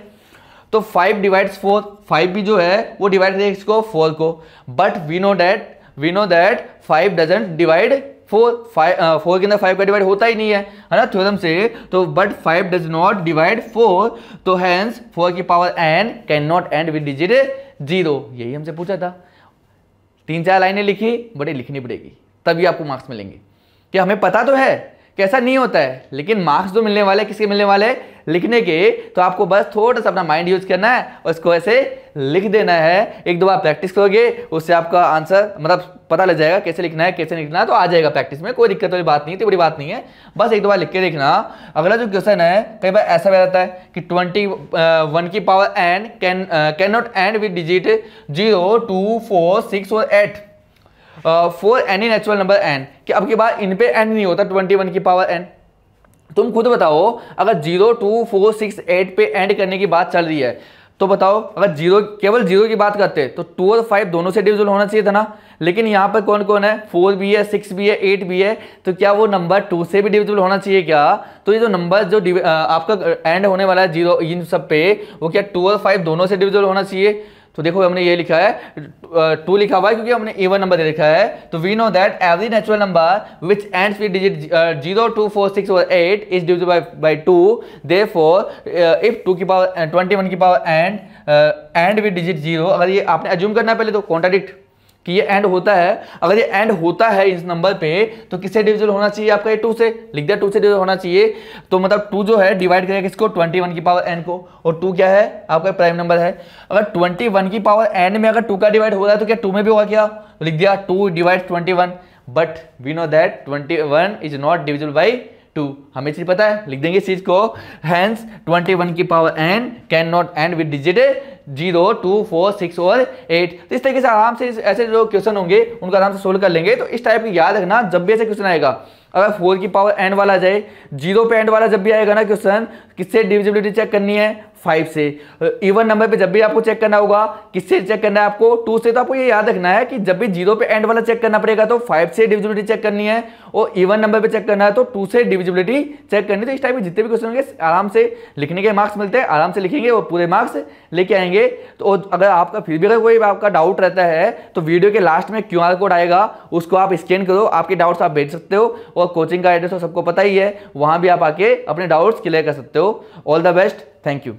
तो 5 डिवाइड्स 4, 5 भी जो है वो डिवाइड करेगा किसको, 4 को। But we know that 5 doesn't divide 4 के अंदर 5 का डिवाइड होता ही नहीं है ना थ्योरम से। तो बट 5 डज नॉट डिवाइड 4, तो हैंस 4 की power n can not and with digit 0। यही हमसे पूछा था। 3-4 लाइनें लिखी, बड़ी लिखनी पड़ेगी तभी आपको मार्क्स मिलेंगे। कि हमें पता तो है कि ऐसा नहीं होता है, लेकिन मार्क्स जो मिलने वाले किसके मिलने वाले, लिखने के। तो आपको बस थोड़ा सा अपना माइंड यूज करना है और इसको ऐसे लिख देना है। एक दो बार प्रैक्टिस करोगे उससे आपका आंसर मतलब पता लग जाएगा कैसे लिखना है कैसे लिखना है, तो आ जाएगा प्रैक्टिस में, कोई दिक्कत वाली बात नहीं है, तो बड़ी बात नहीं है। बस एक दो बार लिख के देखना। अगला जो क्वेश्चन है, कई बार ऐसा रहता है कि 21 की power n can not and with digit 0, 2, 4, 6 और 8 for any natural number n। कि अब के बाद इन पे एंड नहीं होता 21 की पावर n। तुम खुद बताओ अगर 0, 2, 4, 6, 8 पे एंड करने की बात चल रही है तो बताओ अगर केवल 0 की बात करते तो 2 और 5 दोनों से डिविजिबल होना चाहिए था ना। लेकिन यहाँ पर कौन कौन है, 4 भी है, 6 भी है, 8 भी है, तो क्या वो नंबर 2 से भी डिविजिबल होना चाहिए क्या। तो ये जो नंबर जो आपका एंड होने वाला है 0 इन सब पे, वो क्या 2 और 5 दोनों से डिविजिबल होना चाहिए। तो देखो हमने ये लिखा है 2 लिखा हुआ है क्योंकि हमने इवन नंबर दे लिखा है। तो we know that every natural number which ends with digit 0, 2, 4, 6 और 8 is divisible by 2। Therefore if 2 की पावर 21 की पावर एंड विद डिजिट 0, अगर ये आपने अज्यूम करना है पहले तो कॉन्ट्राडिक्ट कि ये एंड होता है। अगर ये एंड होता है इस नंबर पे तो किससे डिविजिबल होना चाहिए आपका, ये 2 से लिख दिया, 2 से डिविजिबल होना चाहिए। तो मतलब 2 जो है डिवाइड करेगा किसको, 21 की पावर n को, और 2 क्या है आपका प्राइम नंबर है। अगर 21 की पावर n में अगर 2 का डिवाइड हो रहा है तो क्या 2 में भी होगा क्या, तो लिख दिया 2 divide 21। But we know that 21 is not divisible by 2। हमें चीज पता है, लिख देंगे इस चीज को। हैंस 21 की power n can not and with digit 0, 2, 4, 6 और 8। तो इस तरीके से आराम से ऐसे जो क्वेश्चन होंगे उनको आराम से सोल्व कर लेंगे। तो इस टाइप की याद रखना, जब भी ऐसे क्वेश्चन आएगा, अगर 4 की पावर n वाला जाए, 0 पे एंड वाला जब भी आएगा ना क्वेश्चन, किससे डिविजिबिलिटी चेक करनी है? 5 से। इवन नंबर पे जब भी आपको चेक करना होगा, किससे चेक करना है आपको? 2 से। तो आपको ये याद रखना है कि जब भी 0 पे एंड वाला चेक करना पड़ेगा तो 5 से डिविजिबिलिटी चेक करनी है, और इवन नंबर पे चेक करना है तो 2 से डिविजिबिलिटी चेक करनी है। तो इस टाइप के जितने भी क्वेश्चन होंगे आराम से लिखने के मार्क्स मिलते हैं, आराम से लिखेंगे और पूरे मार्क्स लेके आएंगे। तो अगर आपका फिर भी अगर कोई आपका डाउट रहता है तो वीडियो के लास्ट में QR कोड आएगा, उसको आप स्कैन करो, आपके डाउट्स आप भेज सकते हो। और कोचिंग का एड्रेस तो सबको पता ही है, वहां भी आप आके अपने डाउट्स क्लियर कर सकते हो। All the best, thank you.